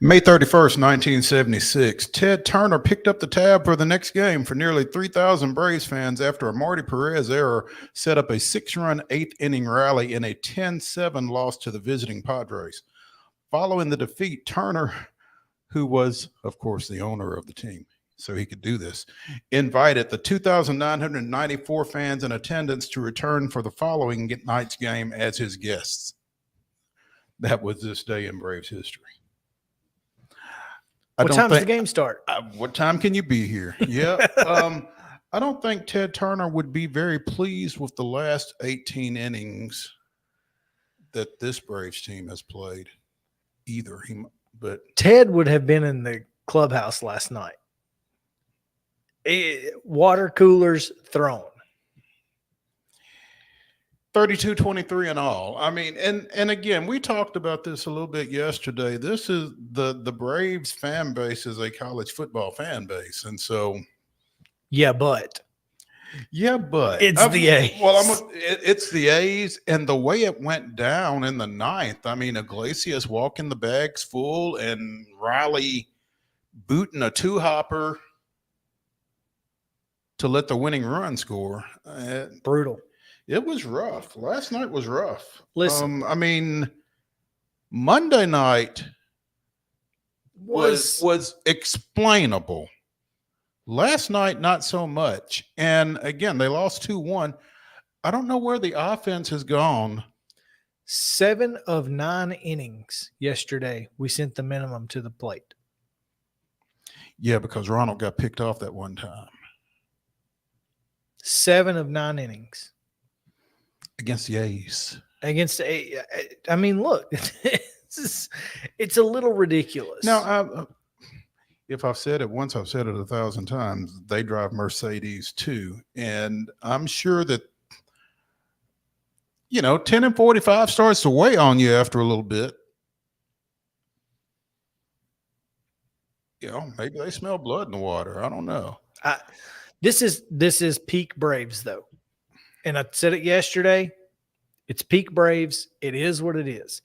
May 31st, 1976, Ted Turner picked up the tab for the next game for nearly 3,000 Braves fans after a Marty Perez error set up a 6-run 8th-inning rally in a 10-7 loss to the visiting Padres. Following the defeat, Turner, who was, of course, the owner of the team, so he could do this, invited the 2,994 fans in attendance to return for the following night's game as his guests. That was this day in Braves history. What time does the game start? What time can you be here? Yeah. I don't think Ted Turner would be very pleased with the last 18 innings that this Braves team has played either. But Ted would have been in the clubhouse last night. Water coolers thrown. 32-23 and all. I mean, and again, we talked about this a little bit yesterday. This is the Braves fan base is a college football fan base. And so but it's the A's. Well, it's the A's, and the way it went down in the ninth. I mean, Iglesias walking the bags full and Riley booting a 2-hopper to let the winning run score. Brutal. It was rough. Last night was rough. Listen, I mean, Monday night, was explainable. Last night, not so much. And again, they lost 2-1. I don't know where the offense has gone. 7 of 9 innings yesterday, we sent the minimum to the plate. Yeah, because Ronald got picked off that one time. 7 of 9 innings. Against the A's. Against I mean, look, it's a little ridiculous. Now, if I've said it once, I've said it 1,000 times. They drive Mercedes too. And I'm sure that, 10 and 45 starts to weigh on you after a little bit. Maybe they smell blood in the water. I don't know. This is peak Braves, though. And I said it yesterday. It's peak Braves. It is what it is.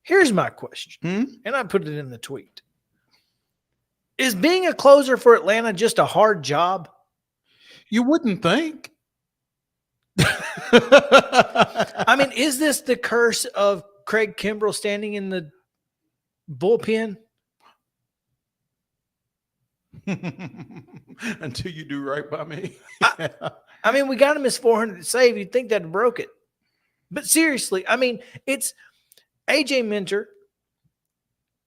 Here's my question, and I put it in the tweet. Is being a closer for Atlanta just a hard job? You wouldn't think. I mean, is this the curse of Craig Kimbrell standing in the bullpen? Until you do right by me. I mean, we got him as 400 save. You'd think that broke it. But seriously, I mean, it's AJ Minter.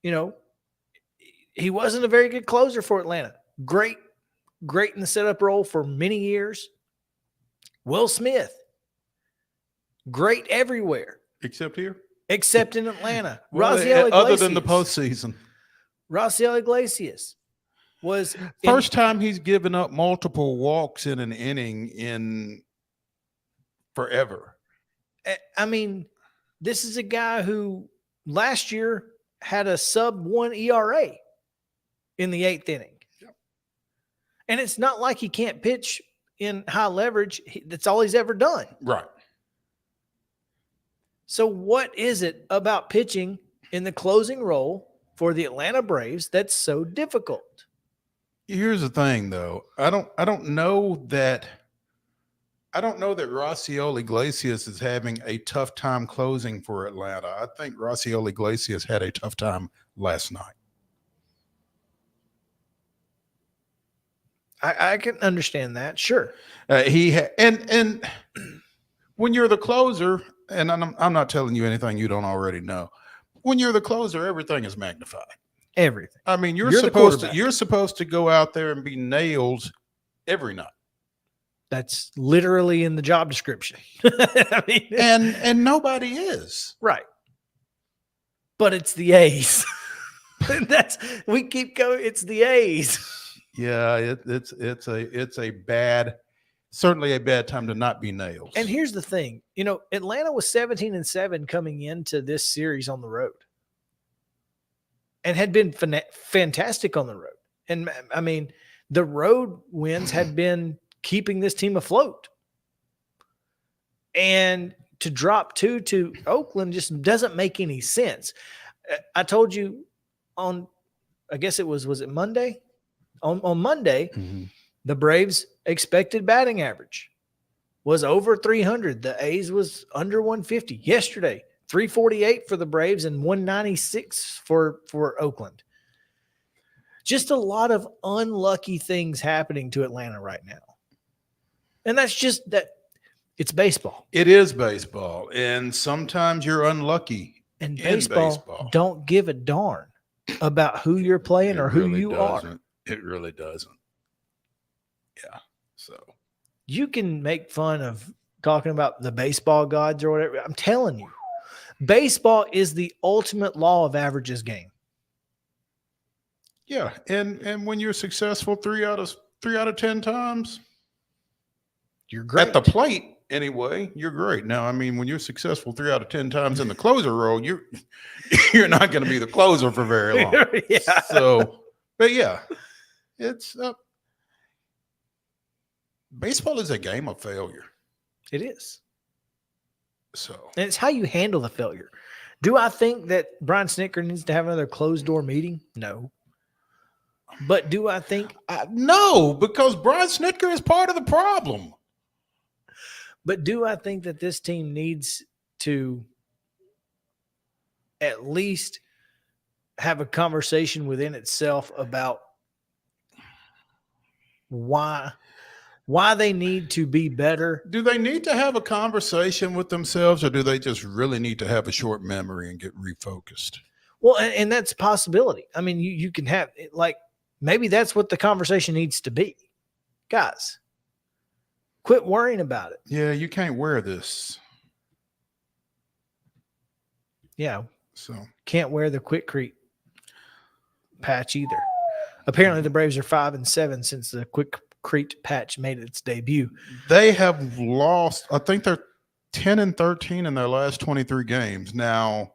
He wasn't a very good closer for Atlanta. Great in the setup role for many years. Will Smith, great everywhere. Except here? Except in Atlanta. Well, other than the postseason. Raciel Iglesias was first time he's given up multiple walks in an inning in forever. I mean, this is a guy who last year had a sub-1 ERA in the 8th inning. Yep. And it's not like he can't pitch in high leverage. That's all he's ever done. Right. So what is it about pitching in the closing role for the Atlanta Braves that's so difficult? Here's the thing, though. I don't know that Raciel Iglesias is having a tough time closing for Atlanta. I think Raciel Iglesias had a tough time last night. I can understand that, sure. And when you're the closer, and I'm not telling you anything you don't already know. When you're the closer, everything is magnified. Everything. I mean, you're supposed to go out there and be nails every night. That's literally in the job description. I mean, and nobody is. Right. But it's the A's. We keep going. It's the A's. Yeah, it's a bad, certainly a bad time to not be nails. And here's the thing, Atlanta was 17-7 coming into this series on the road, and had been fantastic on the road. And I mean, the road wins had been keeping this team afloat. And to drop 2 to Oakland just doesn't make any sense. I told you on, I guess was it Monday? On Monday, the Braves' expected batting average was over 300. The A's was under 150. Yesterday, 348 for the Braves and 196 for Oakland. Just a lot of unlucky things happening to Atlanta right now. And that's just that. It's baseball. It is baseball. And sometimes you're unlucky. And baseball don't give a darn about who you're playing or who you are. It really doesn't. Yeah. So you can make fun of talking about the baseball gods or whatever. I'm telling you, baseball is the ultimate law of averages game. Yeah. And when you're successful 3 out of 10 times, you're great. At the plate, anyway, you're great. Now, I mean, when you're successful 3 out of 10 times in the closer role, you're not going to be the closer for very long. Yeah. So, but yeah, it's baseball is a game of failure. It is. So, and it's how you handle the failure. Do I think that Brian Snitker needs to have another closed door meeting? No. But do I think no, because Brian Snitker is part of the problem. But do I think that this team needs to at least have a conversation within itself about why they need to be better. Do they need to have a conversation with themselves, or do they just really need to have a short memory and get refocused? Well, and that's a possibility. I mean, you can have like, maybe that's what the conversation needs to be. Guys, quit worrying about it. Yeah, you can't wear this. Yeah. So can't wear the Quickcrete patch either. Apparently the Braves are 5-7 since the Quickcrete patch made its debut. They have lost, I think they're 10-13 in their last 23 games. Now,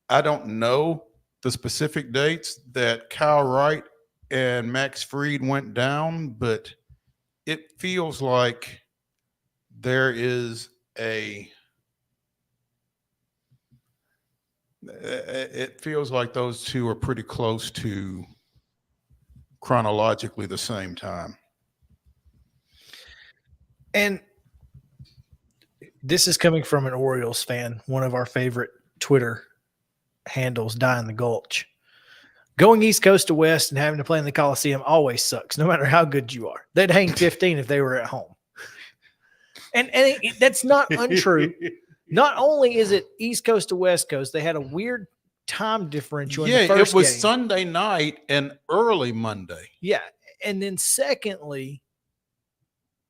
I don't know the specific dates that Kyle Wright and Max Fried went down, but it feels like there is it feels like those two are pretty close to chronologically the same time. And this is coming from an Orioles fan, one of our favorite Twitter handles, Die in the Gulch. Going East Coast to West and having to play in the Coliseum always sucks, no matter how good you are. They'd hang 15 if they were at home. And that's not untrue. Not only is it East Coast to West Coast, they had a weird time differential in the first it was game. Sunday night and early Monday. Yeah. And then secondly,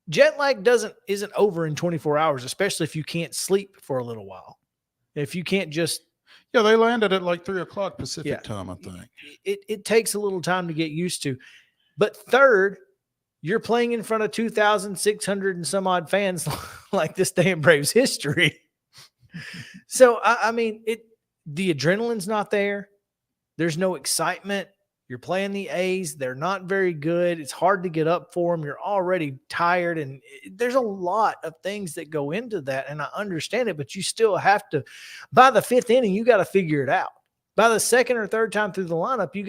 jet lag isn't over in 24 hours, especially if you can't sleep for a little while. If you can't just they landed at like 3:00 Pacific time, I think. It takes a little time to get used to. But third, you're playing in front of 2,600 and some odd fans like this day in Braves history. So, I mean, the adrenaline's not there. There's no excitement. You're playing the A's. They're not very good. It's hard to get up for them. You're already tired. And there's a lot of things that go into that. And I understand it, but you still have to, by the fifth inning, you got to figure it out. By the second or third time through the lineup, you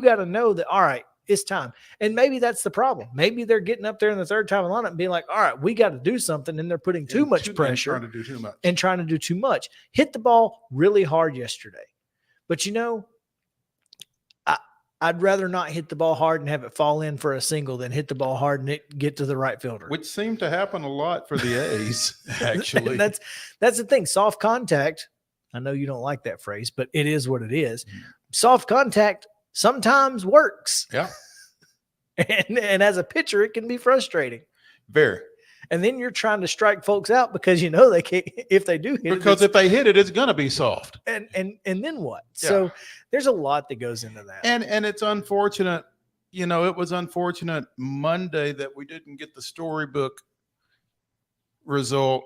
got to know that, all right, it's time. And maybe that's the problem. Maybe they're getting up there in the third time in the lineup and being like, all right, we got to do something. And they're putting too much pressure and trying to do too much. Hit the ball really hard yesterday. But I'd rather not hit the ball hard and have it fall in for a single than hit the ball hard and it get to the right fielder. Which seemed to happen a lot for the A's, actually. that's the thing. Soft contact. I know you don't like that phrase, but it is what it is. Soft contact sometimes works. Yeah. And as a pitcher, it can be frustrating. Very. And then you're trying to strike folks out because they can't, if they do hit it. Because if they hit it, it's going to be soft. And then what? Yeah. So there's a lot that goes into that. And it's unfortunate, it was unfortunate Monday that we didn't get the storybook result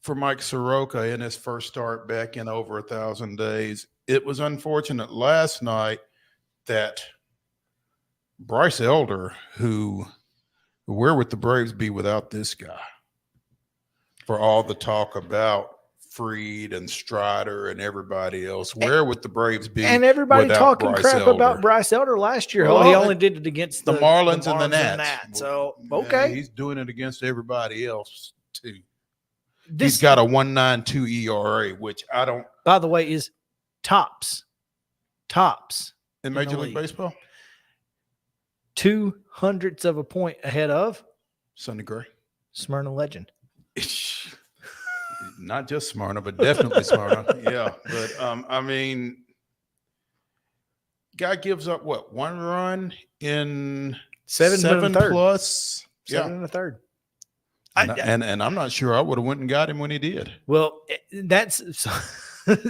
for Mike Soroka in his first start back in over 1,000 days. It was unfortunate last night that Bryce Elder, where would the Braves be without this guy? For all the talk about Fried and Strider and everybody else, where would the Braves be? And everybody talking Bryce crap Elder? About Bryce Elder last year. Well, he only did it against the Marlins and the Nats. So, okay. He's doing it against everybody else, too. He's got a 1.92 ERA, which I don't. By the way, is tops in Major League Baseball. 0.02 of a point ahead of Sonny Gray, Smyrna legend. Not just Smyrna, but definitely Smyrna. Yeah, but I mean, guy gives up what, 1 run in seven plus, 7 and a third. And I'm not sure I would have went and got him when he did. Well, that's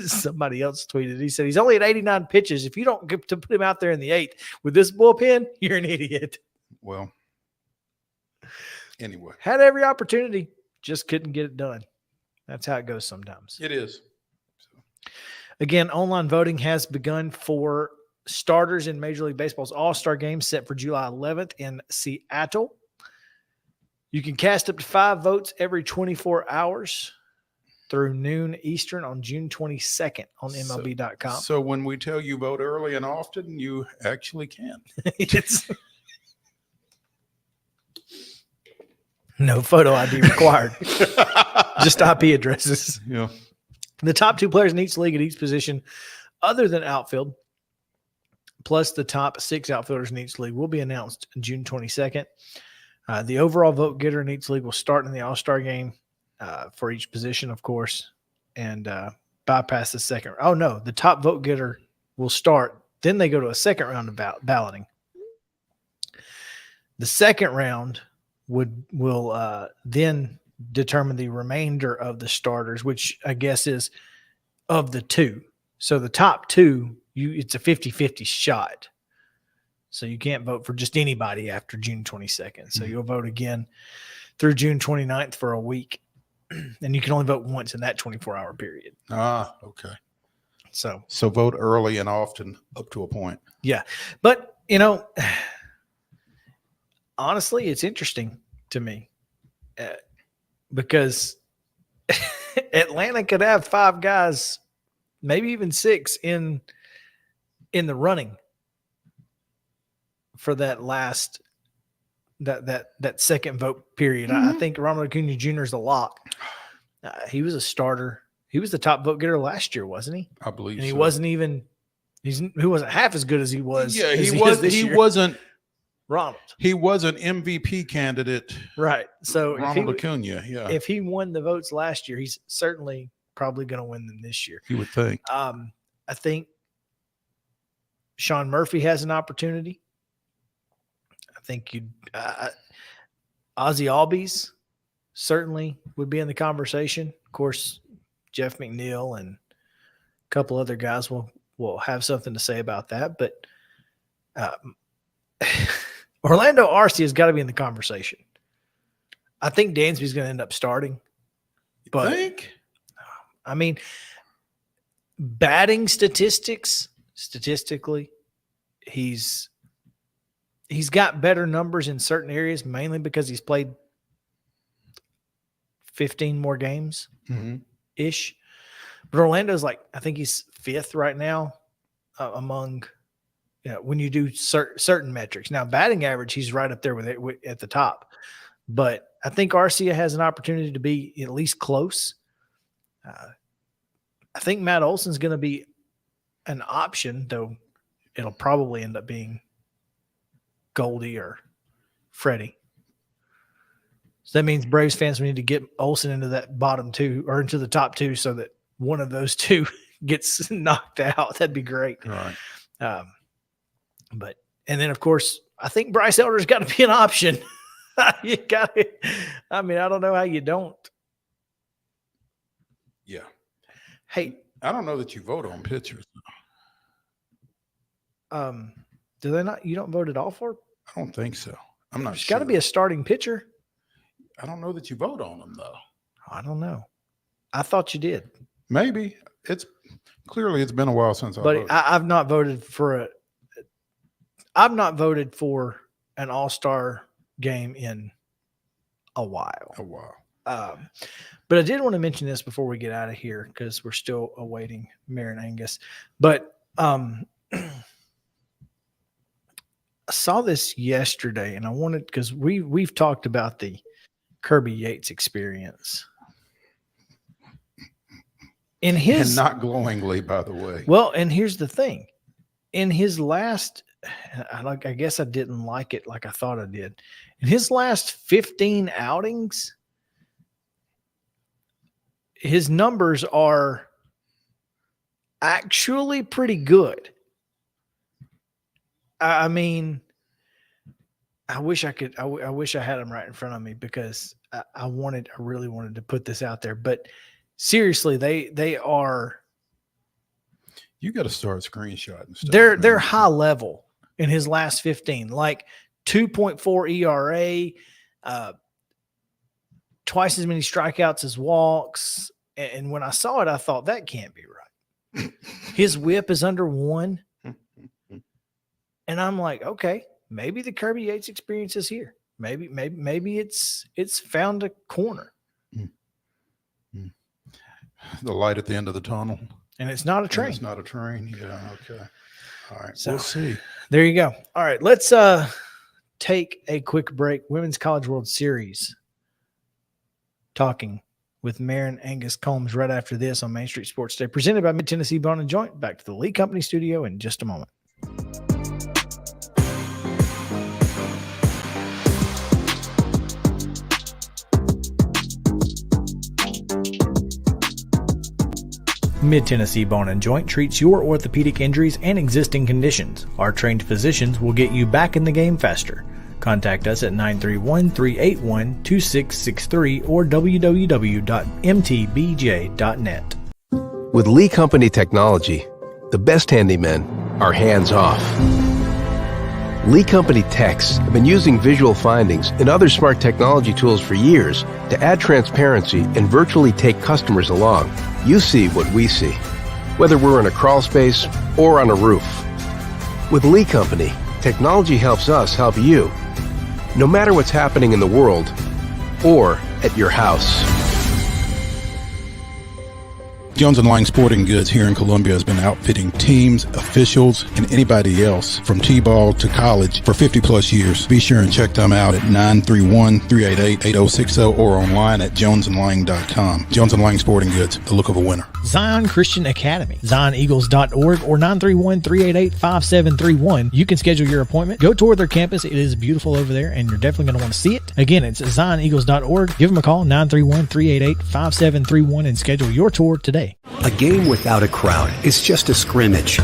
somebody else tweeted. He said he's only at 89 pitches. If you don't get to put him out there in the 8th with this bullpen, you're an idiot. Well, anyway, had every opportunity, just couldn't get it done. That's how it goes sometimes. It is. Again, online voting has begun for starters in Major League Baseball's All-Star Game set for July 11th in Seattle. You can cast up to 5 votes every 24 hours through noon Eastern on June 22nd on MLB.com. So when we tell you vote early and often, you actually can. No photo ID required. Just IP addresses. Yeah. The top 2 players in each league at each position, other than outfield, plus the top 6 outfielders in each league will be announced June 22nd. The overall vote getter in each league will start in the All-Star game for each position, of course, and bypass the second. Oh, no, the top vote getter will start. Then they go to a second round of balloting. The second round will then determine the remainder of the starters, which I guess is of the 2. So the top 2, it's a 50-50 shot. So you can't vote for just anybody after June 22nd. So you'll vote again through June 29th for a week. And you can only vote once in that 24-hour period. Ah, okay. So vote early and often up to a point. Yeah. But, you know, honestly, it's interesting to me because Atlanta could have 5 guys, maybe even 6 in the running for that last that second vote period. I think Ronald Acuna Jr. is a lock. He was a starter. He was the top vote getter last year, wasn't he? I believe. And he so. wasn't even. He wasn't half as good as he was. Yeah, as he was. this He year. wasn't. Ronald. He was an MVP candidate. Right. So Ronald Acuna. Yeah. If he won the votes last year, he's certainly probably going to win them this year. You would think. I think Sean Murphy has an opportunity. I think Ozzie Albies certainly would be in the conversation. Of course, Jeff McNeil and a couple other guys will have something to say about that. But Orlando Arcia has got to be in the conversation. I think Dansby's going to end up starting. But I mean, batting statistically, he's got better numbers in certain areas, mainly because he's played 15 more games ish. But Orlando's I think he's 5th right now among, when you do certain metrics. Now, batting average, he's right up there with it at the top. But I think Arcia has an opportunity to be at least close. I think Matt Olson's going to be an option, though it'll probably end up being Goldie or Freddie. So that means Braves fans need to get Olson into that bottom 2 or into the top 2 so that one of those 2 gets knocked out. That'd be great. Right. And then of course, I think Bryce Elder's got to be an option. You got it. I mean, I don't know how you don't. Yeah. Hey, I don't know that you vote on pitchers. Do they not? You don't vote at all for? I don't think so. I'm not There's sure. got to be a starting pitcher. I don't know that you vote on them though. I don't know. I thought you did. Maybe it's been a while since I But voted. I've not voted for an all-star game in a while. But I did want to mention this before we get out of here because we're still awaiting MAREN Angus. But I saw this yesterday, and I wanted because we've talked about the Kirby Yates experience. And not glowingly, by the way. Well, and here's the thing. In his last, I guess I didn't like it like I thought I did. In his last 15 outings, his numbers are actually pretty good. I mean, I wish I could. I wish I had them right in front of me because I really wanted to put this out there. But seriously, they are. You got to start screenshotting stuff. They're high level in his last 15, like 2.4 ERA, twice as many strikeouts as walks. And when I saw it, I thought that can't be right. His whip is under 1. And I'm like, okay, maybe the Kirby Yates experience is here. Maybe it's found a corner. The light at the end of the tunnel. And it's not a train. It's not a train. Yeah. Okay. All right. So, we'll see. There you go. All right. Let's take a quick break. Women's College World Series. Talking with MAREN Angus Combs right after this on Main Street Sports Day, presented by Mid-Tennessee Bone & Joint. Back to the Lee Company studio in just a moment. Mid-Tennessee Bone and Joint treats your orthopedic injuries and existing conditions. Our trained physicians will get you back in the game faster. Contact us at 931-381-2663 or www.mtbj.net. With Lee Company technology, the best handymen are hands-off. Lee Company techs have been using visual findings and other smart technology tools for years to add transparency and virtually take customers along. You see what we see, whether we're in a crawl space or on a roof. With Lee Company, technology helps us help you, no matter what's happening in the world or at your house. Jones & Lang Sporting Goods here in Columbia has been outfitting teams, officials, and anybody else from T-ball to college for 50 plus years. Be sure and check them out at 931-388-8060 or online at jonesandlang.com. Jones & Lang Sporting Goods, the look of a winner. Zion Christian Academy, zioneagles.org or 931-388-5731. You can schedule your appointment. Go tour their campus. It is beautiful over there, and you're definitely going to want to see it. Again, it's zioneagles.org. Give them a call, 931-388-5731, and schedule your tour today. A game without a crowd is just a scrimmage.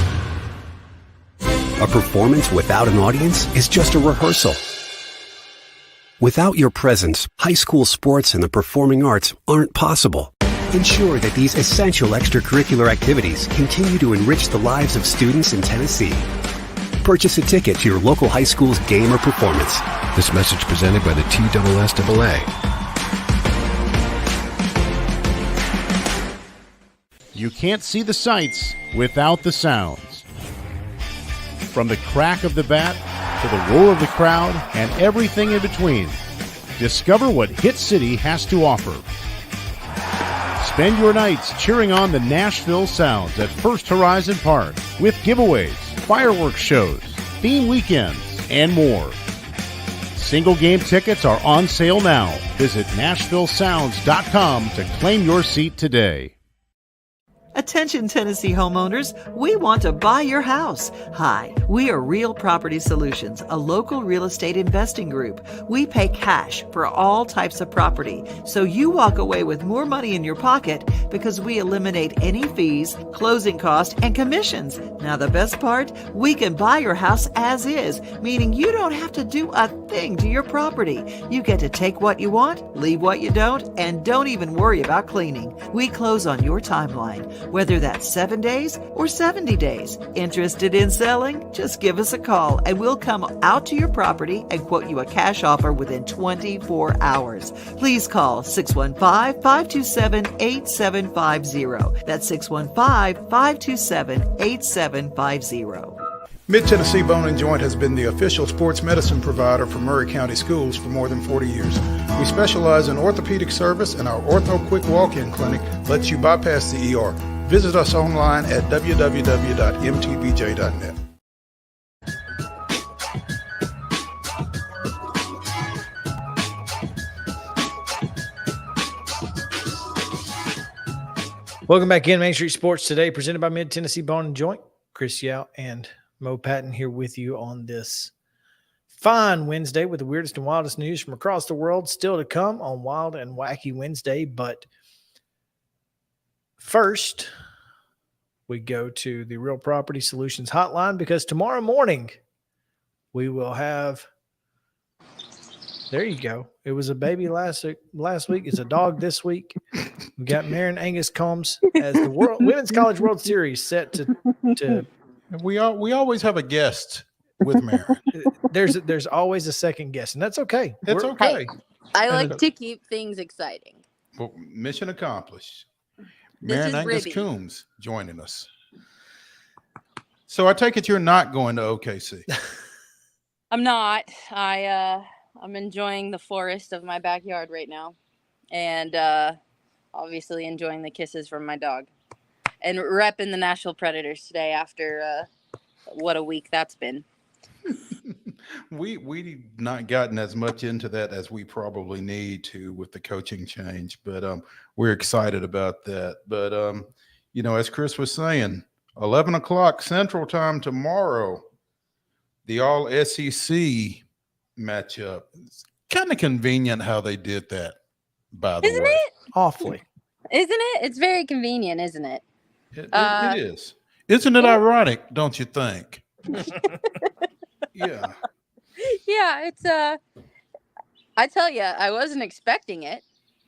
A performance without an audience is just a rehearsal. Without your presence, high school sports and the performing arts aren't possible. Ensure that these essential extracurricular activities continue to enrich the lives of students in Tennessee. Purchase a ticket to your local high school's game or performance. This message presented by the TSSAA. You can't see the sights without the sounds. From the crack of the bat to the roar of the crowd and everything in between, discover what Hit City has to offer. Spend your nights cheering on the Nashville Sounds at First Horizon Park with giveaways, fireworks shows, theme weekends, and more. Single game tickets are on sale now. Visit NashvilleSounds.com to claim your seat today. Attention Tennessee homeowners, we want to buy your house. Hi, we are Real Property Solutions, a local real estate investing group. We pay cash for all types of property, so you walk away with more money in your pocket because we eliminate any fees, closing costs, and commissions. Now the best part, we can buy your house as is, meaning you don't have to do a thing to your property. You get to take what you want, leave what you don't, and don't even worry about cleaning. We close on your timeline, whether that's 7 days or 70 days. Interested in selling? Just give us a call and we'll come out to your property and quote you a cash offer within 24 hours. Please call 615-527-8750. That's 615-527-8750. Mid-Tennessee Bone and Joint has been the official sports medicine provider for Murray County Schools for more than 40 years. We specialize in orthopedic service, and our Ortho Quick Walk-In Clinic lets you bypass the ER. Visit us online at www.mtbj.net. Welcome back in Main Street Sports Today, presented by Mid-Tennessee Bone and Joint. Chris Yow and Mo Patton here with you on this fine Wednesday with the weirdest and wildest news from across the world still to come on Wild and Wacky Wednesday. But first, we go to the Real Property Solutions hotline because tomorrow morning we will have, there you go. It was a baby last week. It's a dog this week. We got MAREN Angus Combs as the Women's College World Series set to We always have a guest with MAREN. There's always a second guest, and that's okay. It's okay. I like to keep things exciting. Well, mission accomplished. MAREN Angus Combs joining us. So I take it you're not going to OKC. I'm not. I'm enjoying the forest of my backyard right now, and obviously enjoying the kisses from my dog, and repping the Nashville Predators today after what a week that's been. We not gotten as much into that as we probably need to with the coaching change, but we're excited about that. But as Chris was saying, 11 o'clock Central Time tomorrow, the All SEC matchup. It's kind of convenient how they did that, by the way. Isn't it? Awfully. Isn't it? It's very convenient, isn't it? It is. Isn't it ironic, don't you think? Yeah. Yeah, it's I tell you, I wasn't expecting it.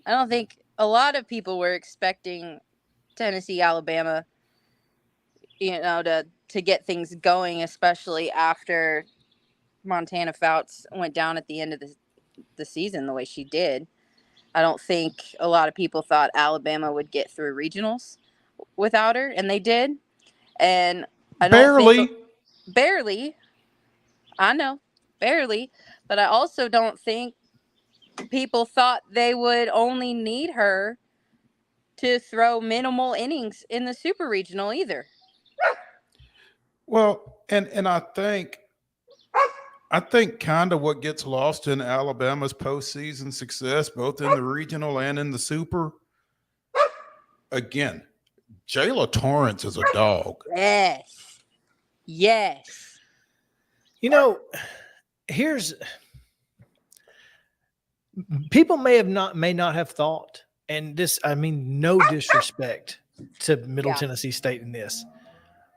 I don't think a lot of people were expecting Tennessee, Alabama, to get things going, especially after Montana Fouts went down at the end of the season the way she did. I don't think a lot of people thought Alabama would get through regionals without her, and they did. And I don't barely. I know, barely, but I also don't think people thought they would only need her to throw minimal innings in the super regional either. Well, and I think kind of what gets lost in Alabama's postseason success, both in the regional and in the super, again, Jayla Torrance is a dog. Yes. People may not have thought, and this, I mean, no disrespect to Middle Tennessee State in this,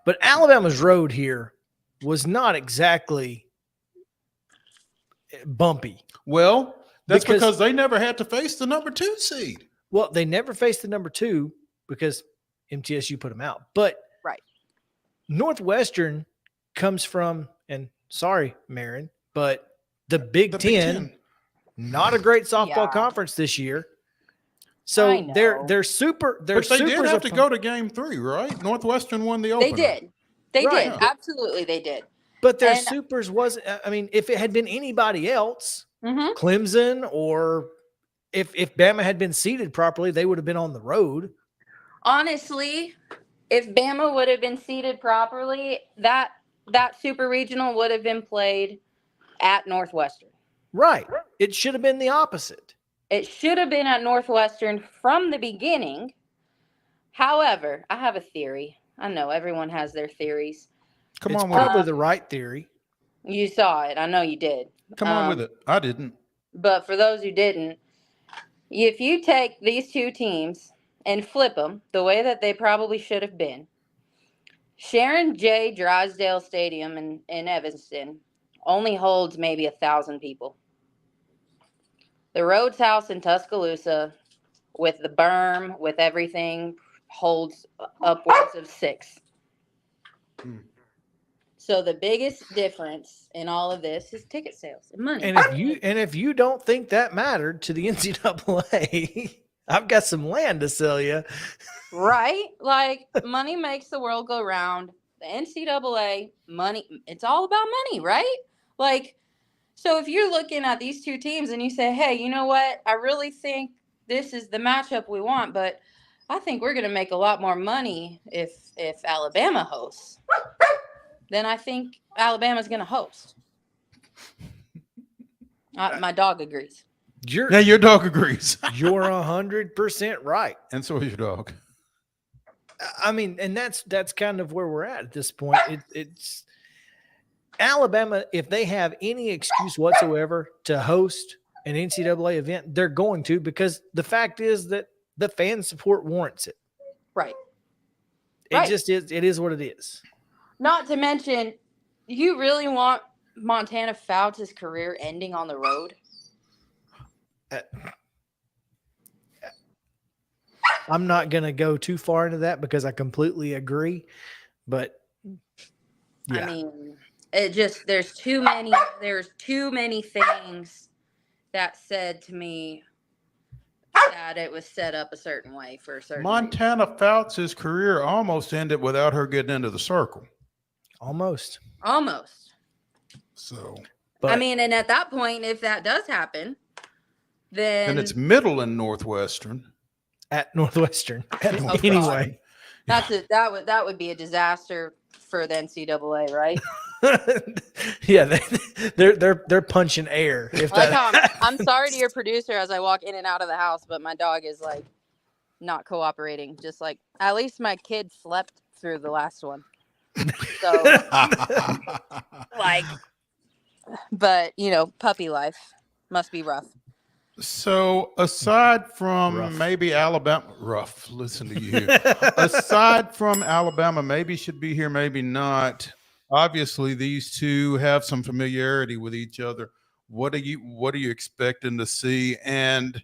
but Alabama's road here was not exactly bumpy. Well, that's because they never had to face the number 2 seed. Well, they never faced the number 2 because MTSU put them out. But Northwestern comes from, and sorry, MAREN, but the Big Ten, not a great softball conference this year. So they're super. But they did have to go to game 3, right? Northwestern won the opener. They did. They did. Absolutely, they did. But their supers wasn't. I mean, if it had been anybody else, Clemson, or if Bama had been seeded properly, they would have been on the road. Honestly, if Bama would have been seeded properly, that super regional would have been played at Northwestern. Right. It should have been the opposite. It should have been at Northwestern from the beginning. However, I have a theory. I know everyone has their theories. It's probably the right theory. You saw it. I know you did. Come on with it. I didn't. But for those who didn't, if you take these two teams and flip them the way that they probably should have been, Sharon J. Drysdale Stadium in Evanston only holds maybe 1,000 people. The Rhodes House in Tuscaloosa, with the berm, with everything, holds upwards of 6. So the biggest difference in all of this is ticket sales and money. And if you don't think that mattered to the NCAA, I've got some land to sell you. Right? Like, money makes the world go round. The NCAA, money, it's all about money, right? Like, so if you're looking at these two teams and you say, hey, you know what? I really think this is the matchup we want, but I think we're going to make a lot more money if Alabama hosts. Then I think Alabama's going to host. My dog agrees. Your dog agrees. You're 100% right. And so is your dog. I mean, and that's kind of where we're at this point. It's Alabama, if they have any excuse whatsoever to host an NCAA event, they're going to, because the fact is that the fan support warrants it. Right. Just is. It is what it is. Not to mention, you really want Montana Fouts' career ending on the road? I'm not going to go too far into that because I completely agree. But I mean, there's too many things that said to me that it was set up a certain way for a certain Montana Fouts' career almost ended without her getting into the circle. Almost. So, I mean, and at that point, if that does happen, then it's middle and Northwestern. At Northwestern. Anyway, that would be a disaster for the NCAA, right? Yeah, they're punching air. If I'm sorry to your producer as I walk in and out of the house, but my dog is like not cooperating. Just like, at least my kid slept through the last one. So, like, but puppy life must be rough. So aside from maybe Alabama, listen to you. Aside from Alabama, maybe should be here, maybe not. Obviously, these two have some familiarity with each other. What are you expecting to see? And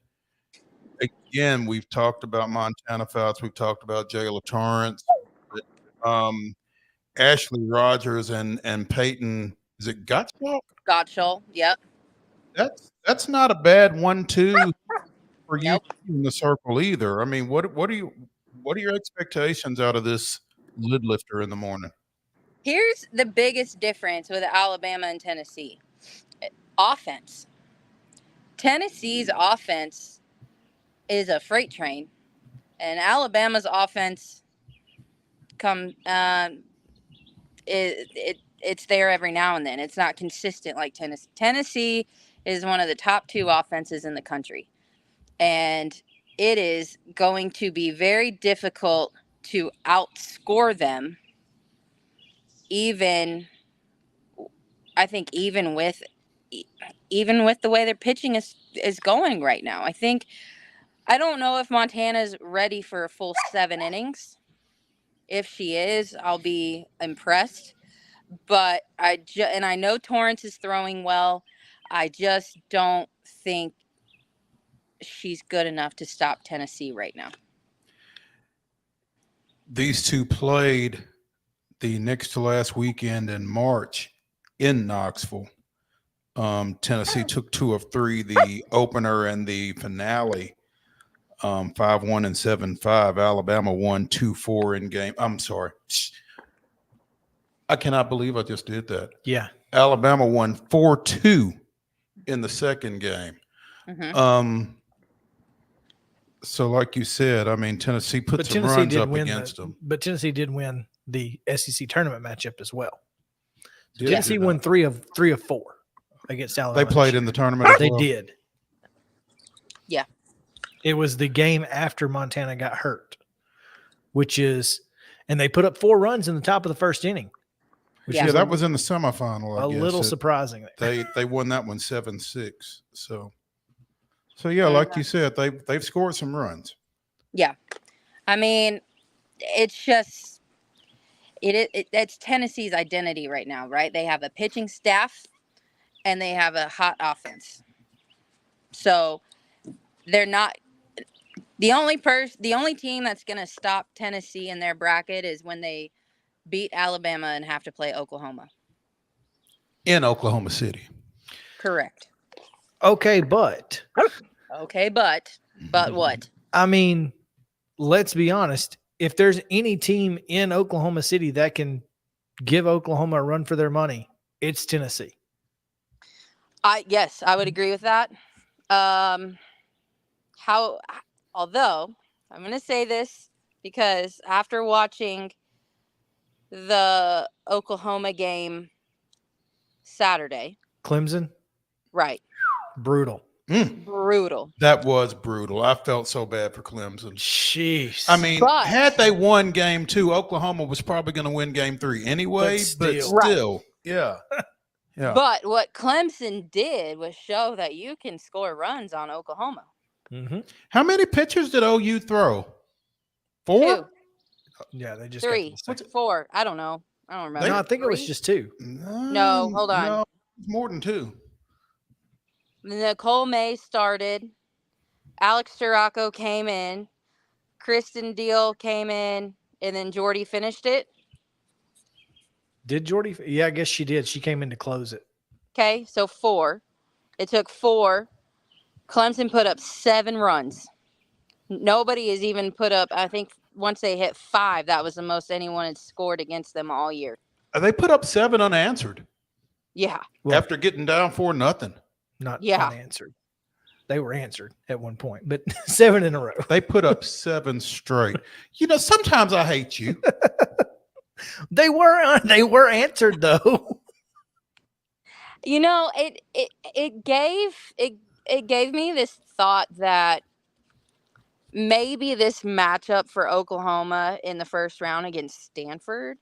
again, we've talked about Montana Fouts, we've talked about Jayla Torrance, Ashley Rogers and Peyton. Is it Gottschalk? Gottschall. Yep. That's not a bad 1-2 for you in the circle either. I mean, what are your expectations out of this lid lifter in the morning? Here's the biggest difference with Alabama and Tennessee. Offense. Tennessee's offense is a freight train, and Alabama's offense it's there every now and then. It's not consistent like Tennessee. Tennessee is one of the top 2 offenses in the country, and it is going to be very difficult to outscore them. Even with the way their pitching is going right now. I don't know if Montana's ready for a full 7 innings. If she is, I'll be impressed. But I know Torrance is throwing well. I just don't think she's good enough to stop Tennessee right now. These two played the next to last weekend in March in Knoxville. Tennessee took 2 of 3, the opener and the finale, 5-1 and 7-5. Alabama won 2-4 in game. I'm sorry. I cannot believe I just did that. Yeah. Alabama won 4-2 in the second game. Mm-hmm. So like you said, I mean, Tennessee put some runs up against them. But Tennessee did win the SEC tournament matchup as well. Did Tennessee won 3 of 4 against Alabama. They played in the tournament as well? They did. Yeah. It was the game after Montana got hurt, and they put up 4 runs in the top of the first inning. Yeah, that was in the semifinal. I guess. Little surprising. They won that one 7-6. So yeah, like you said, they've scored some runs. Yeah, I mean, it's just it's Tennessee's identity right now, right? They have a pitching staff, and they have a hot offense. So they're not the only team that's going to stop Tennessee in their bracket is when they beat Alabama and have to play Oklahoma. In Oklahoma City. Correct. Okay, but what? I mean, let's be honest. If there's any team in Oklahoma City that can give Oklahoma a run for their money, it's Tennessee. Yes, I would agree with that. Although I'm going to say this because after watching the Oklahoma game Saturday, Clemson, right? Brutal. Brutal. That was brutal. I felt so bad for Clemson. Jeez. I mean, had they won game 2, Oklahoma was probably going to win game 3 anyway, but still. Yeah. Yeah. But what Clemson did was show that you can score runs on Oklahoma. Mm-hmm. How many pitchers did OU throw? 4? 2. Yeah, they just 3. 4. I don't know. I don't remember. No, I think it was just 2. No, hold on. No, it's more than 2. Nicole May started. Alex Turaco came in. Kristen Deal came in, and then Jordy finished it. Did Jordy? Yeah, I guess she did. She came in to close it. Okay, so 4. It took 4. Clemson put up 7 runs. Nobody has even put up, I think once they hit 5, that was the most anyone had scored against them all year. They put up 7 unanswered. Yeah. After getting down 4-0. Not unanswered. They were answered at one point, but 7 in a row. They put up 7 straight. You know, sometimes I hate you. They were answered though. You know, it gave me this thought that maybe this matchup for Oklahoma in the first round against Stanford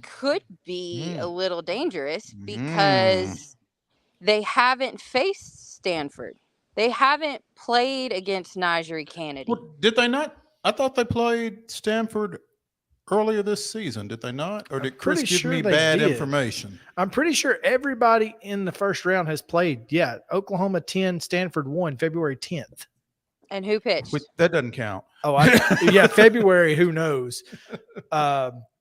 could be a little dangerous because they haven't faced Stanford. They haven't played against Nigeria Kennedy. Well, did they not? I thought they played Stanford earlier this season. Did they not? Or did Chris give me bad information? I'm pretty sure everybody in the first round has played. Yeah, Oklahoma 10, Stanford 1, February 10th. And who pitched? That doesn't count. Oh, yeah, February. Who knows?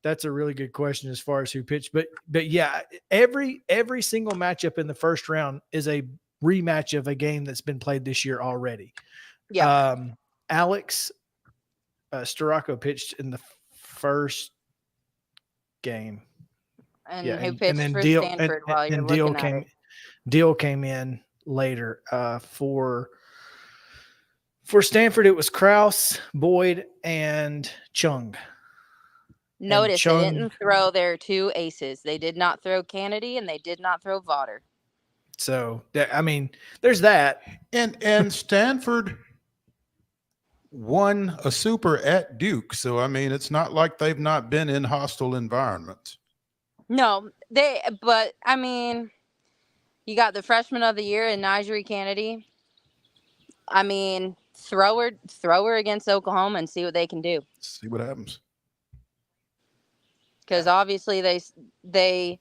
That's a really good question as far as who pitched. But yeah, every single matchup in the first round is a rematch of a game that's been played this year already. Yeah. Alex Storako pitched in the first game. And who pitched for Stanford while you're looking at it? Deal came in later for Stanford. It was Krause, Boyd, and Chung. Notice they didn't throw their two aces. They did not throw Kennedy, and they did not throw Vaughter. So, I mean, there's that. And Stanford won a super at Duke. So, I mean, it's not like they've not been in hostile environments. No, but I mean, you got the freshman of the year in Nigeria Kennedy. I mean, throw her against Oklahoma and see what they can do. See what happens. Because obviously they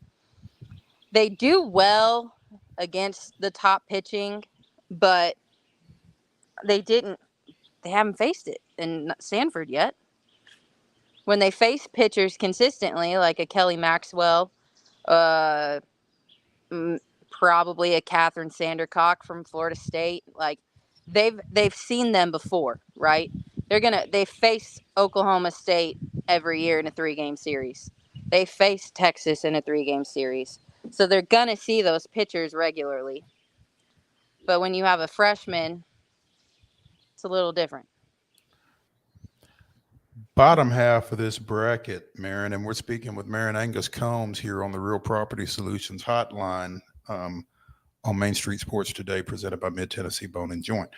do well against the top pitching, but they haven't faced it in Stanford yet. When they face pitchers consistently, like a Kelly Maxwell, probably a Catherine Sandercock from Florida State, like they've seen them before, right? They face Oklahoma State every year in a 3-game series. They face Texas in a 3-game series. So they're going to see those pitchers regularly. But when you have a freshman, it's a little different. Bottom half of this bracket, Maren, and we're speaking with Maren Angus Combs here on the Real Property Solutions Hotline on Main Street Sports Today, presented by Mid-Tennessee Bone and Joint.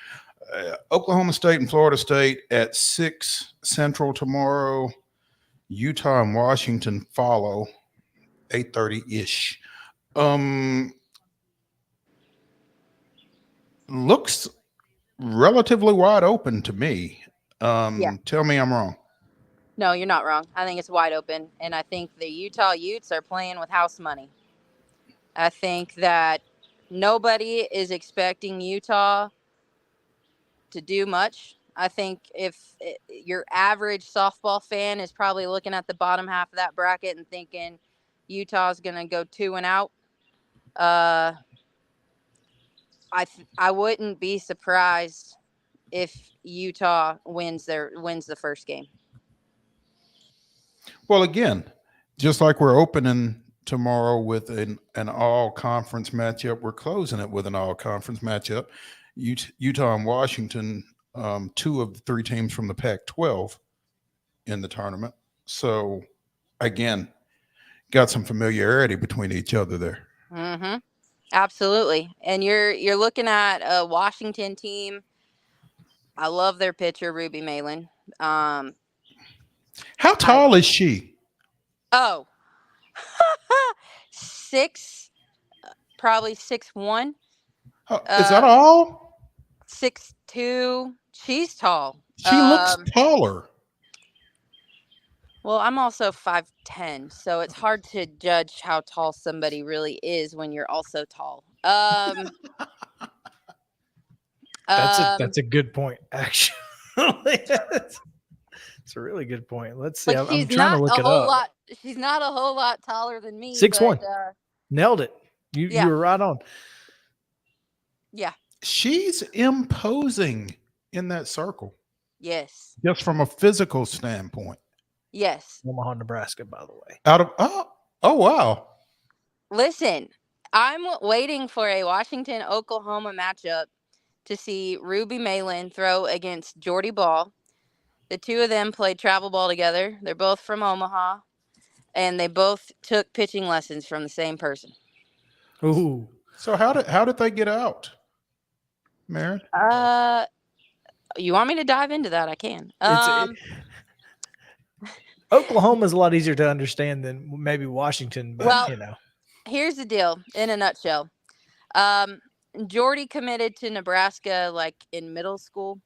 Oklahoma State and Florida State at 6 Central tomorrow. Utah and Washington follow 8:30-ish. Looks relatively wide open to me. Yeah. Tell me I'm wrong. No, you're not wrong. I think it's wide open, and I think the Utah Utes are playing with house money. I think that nobody is expecting Utah to do much. I think if your average softball fan is probably looking at the bottom half of that bracket and thinking Utah's going to go 2 and out, I wouldn't be surprised if Utah wins the first game. Well, again, just like we're opening tomorrow with an all-conference matchup, we're closing it with an all-conference matchup. Utah and Washington, 2 of the 3 teams from the Pac-12 in the tournament. So, again, got some familiarity between each other there. Mm-hmm. Absolutely. And you're looking at a Washington team. I love their pitcher, Ruby Malin. How tall is she? Oh, 6, probably 6'1". Is that all? 6'2". She's tall. She looks taller. Well, I'm also 5'10", so it's hard to judge how tall somebody really is when you're also tall. That's a good point, actually. It's a really good point. Let's see. Like, I'm trying to look it up. She's not a whole lot taller than me. 6'1". But, Nailed it. You were right on. Yeah. She's imposing in that circle. Yes. Just from a physical standpoint. Yes. Omaha, Nebraska, by the way. Oh wow. Listen, I'm waiting for a Washington-Oklahoma matchup to see Ruby Malin throw against Jordy Ball. The 2 of them played travel ball together. They're both from Omaha, and they both took pitching lessons from the same person. Ooh. So how did they get out, Maren? You want me to dive into that? I can. Oklahoma's a lot easier to understand than maybe Washington, but Here's the deal in a nutshell. Jordy committed to Nebraska like in middle school.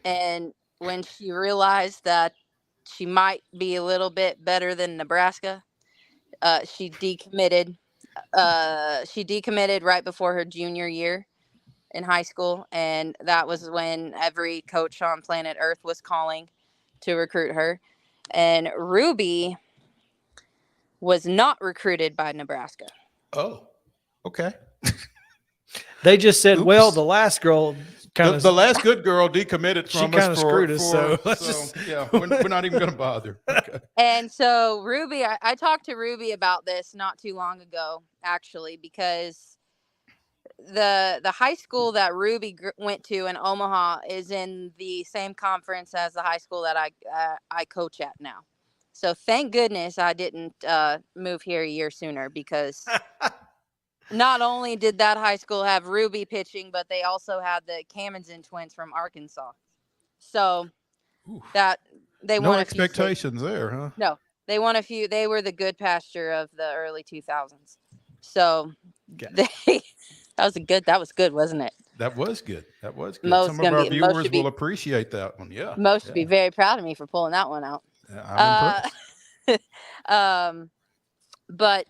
And when she realized that she might be a little bit better than Nebraska, she decommitted. She decommitted right before her junior year in high school. And that was when every coach on planet Earth was calling to recruit her. And Ruby was not recruited by Nebraska. Oh, okay. They just said, Oops. well, the last girl kind of the last good girl decommitted she from kind us of screwed us. So, yeah, we're not even going to bother. Okay. And so Ruby, I talked to Ruby about this not too long ago, actually, because the high school that Ruby went to in Omaha is in the same conference as the high school that I coach at now. So thank goodness I didn't move here a year sooner, because not only did that high school have Ruby pitching, but they also had the Kamenzen twins from Arkansas. So that they No won expectations there, huh? No, they won a few. They were the good pasture of the early 2000s. So that was good, wasn't it? That was good. That was good. Most Some of our be- viewers most should be- will appreciate that one. Yeah. Most should be very proud of me for pulling that one out. I'm impressed. But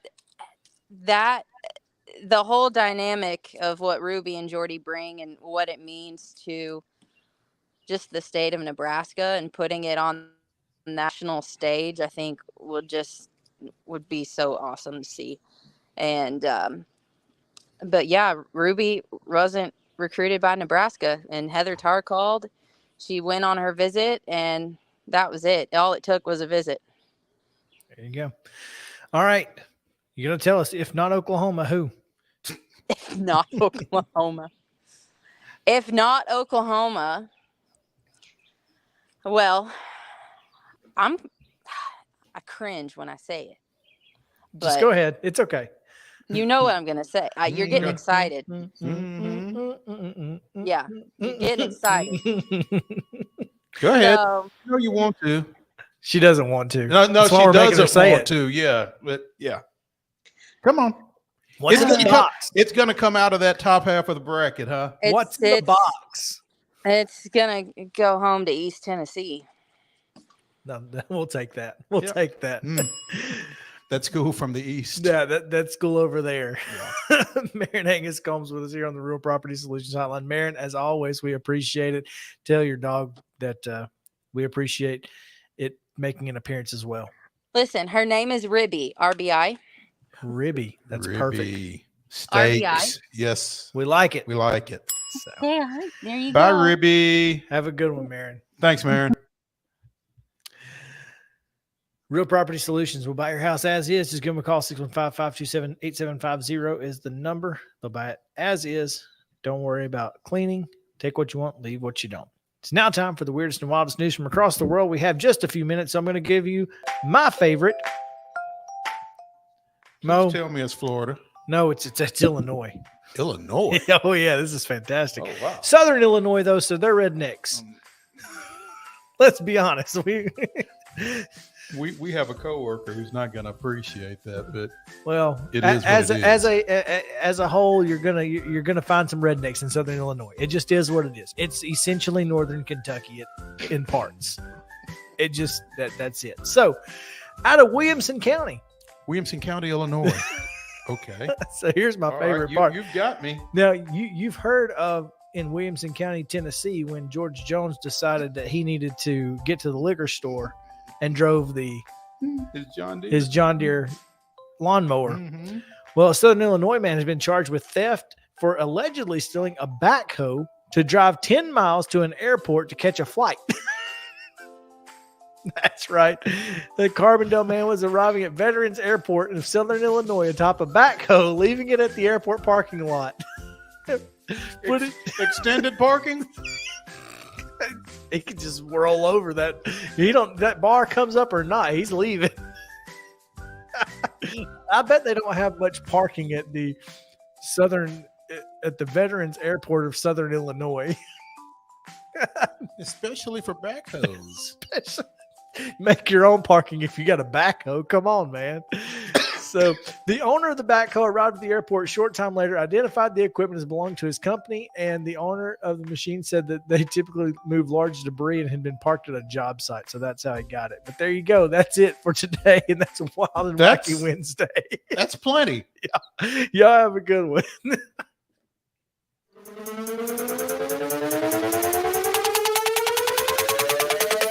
the whole dynamic of what Ruby and Jordy bring and what it means to just the state of Nebraska and putting it on the national stage, I think would be so awesome to see. And but yeah, Ruby wasn't recruited by Nebraska, and Heather Tarr called. She went on her visit, and that was it. All it took was a visit. There you go. All right. You're going to tell us, if not Oklahoma, who? If not Oklahoma. If not Oklahoma, well, I cringe when I say it. But just go ahead. It's okay. You know what I'm going to say. You're getting excited. Yeah, you're getting excited. Go ahead. So, No, you want to. She doesn't want to. No, That's why she we're making her doesn't say want it. to. Yeah, but yeah. Come on. What's in the box? It's going to come out of that top half of the bracket, huh? What's in the box? It's going to go home to East Tennessee. No, we'll take that. We'll take that. That school from the east. Yeah, that school over there. Yeah. Maren Angus Combs with us here on the Real Property Solutions Hotline. Maren, as always, we appreciate it. Tell your dog that we appreciate it making an appearance as well. Listen, her name is Ribby, RBI. Ribby. That's Ribby. perfect. Steaks. RBI. Yes. We like it. We like it. So. Yeah, there you Bye, go. Ribby. Have a good one, Maren. Thanks, Maren. Real Property Solutions will buy your house as is. Just give them a call. 615-527-8750 is the number. They'll buy it as is. Don't worry about cleaning. Take what you want, leave what you don't. It's now time for the weirdest and wildest news from across the world. We have just a few minutes, so I'm going to give you my favorite. Mo, tell me it's Florida. No, it's Illinois. Illinois? Oh, yeah, this is fantastic. Oh, wow. Southern Illinois, though, so they're rednecks. Let's be honest. We have a coworker who's not going to appreciate that, but it is as a whole, you're gonna find some rednecks in Southern Illinois. It just is what it is. It's essentially Northern Kentucky in parts. It just that's it. So, out of Williamson County, Illinois. Okay. So here's my favorite part. You've got me. Now you've heard of in Williamson County, Tennessee, when George Jones decided that he needed to get to the liquor store and drove his John Deere lawnmower. Mm-hmm. Well, a Southern Illinois man has been charged with theft for allegedly stealing a backhoe to drive 10 miles to an airport to catch a flight. That's right. The Carbondale man was arriving at Veterans Airport in Southern Illinois atop a backhoe, leaving it at the airport parking lot. Extended parking? He could just roll over that. That bar comes up or not, he's leaving. I bet they don't have much parking at the Veterans Airport of Southern Illinois. Especially for backhoes. Make your own parking if you got a backhoe. Come on, man. So the owner of the backhoe arrived at the airport a short time later, identified the equipment as belonging to his company, and the owner of the machine said that they typically move large debris and had been parked at a job site. So that's how he got it. But there you go. That's it for today. And that's a Wild and Wacky Wednesday. That's plenty. Yeah. Y'all have a good one.